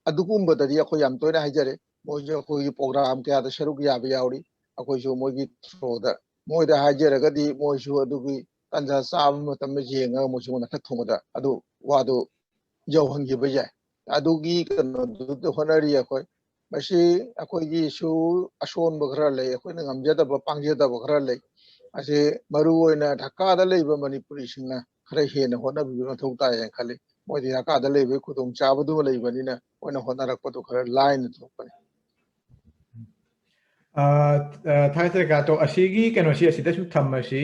ꯑꯗꯨꯒꯨꯝꯕꯗꯗꯤ ꯑꯩꯈꯣꯏ ꯌꯥꯝ ꯇꯣꯏꯅ ꯍꯥꯏꯖꯔꯦ ꯃꯣꯏꯁꯨ ꯑꯩꯈꯣꯏꯒꯤ ꯄ꯭ꯔꯣꯒ꯭ꯔꯥꯝ ꯀꯌꯥꯗ ꯁꯔꯨꯛ ꯌꯥꯕ ꯌꯥꯎꯔꯤ ꯑꯩꯈꯣꯏꯁꯨ ꯃꯣꯏꯒꯤ ꯊ꯭ꯔꯣꯗ ꯃꯣꯏꯗ ꯍꯥꯏꯖꯔꯒꯗꯤ ꯃꯣꯏꯁꯨ ꯑꯗꯨꯒꯤ ꯇꯥꯟꯖꯥ ꯆꯥꯕ ꯃꯇꯝꯗ ꯌꯦꯡꯉꯒ ꯃꯣꯏꯁꯨ ꯃꯊꯛ ꯊꯣꯡꯕꯗ ꯑꯗꯨ ꯋꯥꯗꯨ ꯌꯧꯍꯟꯈꯤꯕ ꯌꯥꯏ ꯑꯗꯨꯒꯤ ꯀꯩꯅꯣꯗꯨꯗ ꯍꯣꯠꯅꯔꯤ ꯑꯩꯈꯣꯏ ꯃꯁꯤ ꯑꯩꯈꯣꯏꯒꯤꯁꯨ ꯑꯁꯣꯟꯕ ꯈꯔ ꯂꯩ ꯑꯩꯈꯣꯏꯅ ꯉꯝꯖꯗꯕ ꯄꯥꯡꯖꯗꯕ ꯈꯔ ꯂꯩ ꯃꯁꯤ ꯃꯔꯨꯑꯣꯏꯅ ꯙꯥꯀꯥꯗ ꯂꯩꯕ ꯃꯅꯤꯄꯨꯔꯤꯁꯤꯡꯅ ꯈꯔ ꯍꯦꯟꯅ ꯍꯣꯠꯅꯕꯤꯕ ꯃꯊꯧ ꯇꯥꯏ ꯍꯥꯏꯅ ꯈꯜꯂꯤ ꯃꯣꯏꯗꯤ ꯙꯥꯀꯥꯗ ꯂꯩꯕꯒꯤ ꯈꯨꯗꯣꯡꯆꯥꯕꯗꯨꯃ ꯂꯩꯕꯅꯤꯅ ꯃꯣꯏꯅ ꯍꯣꯠꯅꯔꯛꯄꯗꯨ ꯈꯔ ꯂꯥꯏꯅ ꯊꯣꯛꯄꯅꯤ ꯊꯥꯒꯠꯆꯔꯤ ꯀꯥꯇꯣ ꯑꯁꯤꯒꯤ ꯀꯩꯅꯣꯁꯤ ꯑꯁꯤꯗꯁꯨ ꯊꯝꯃꯁꯤ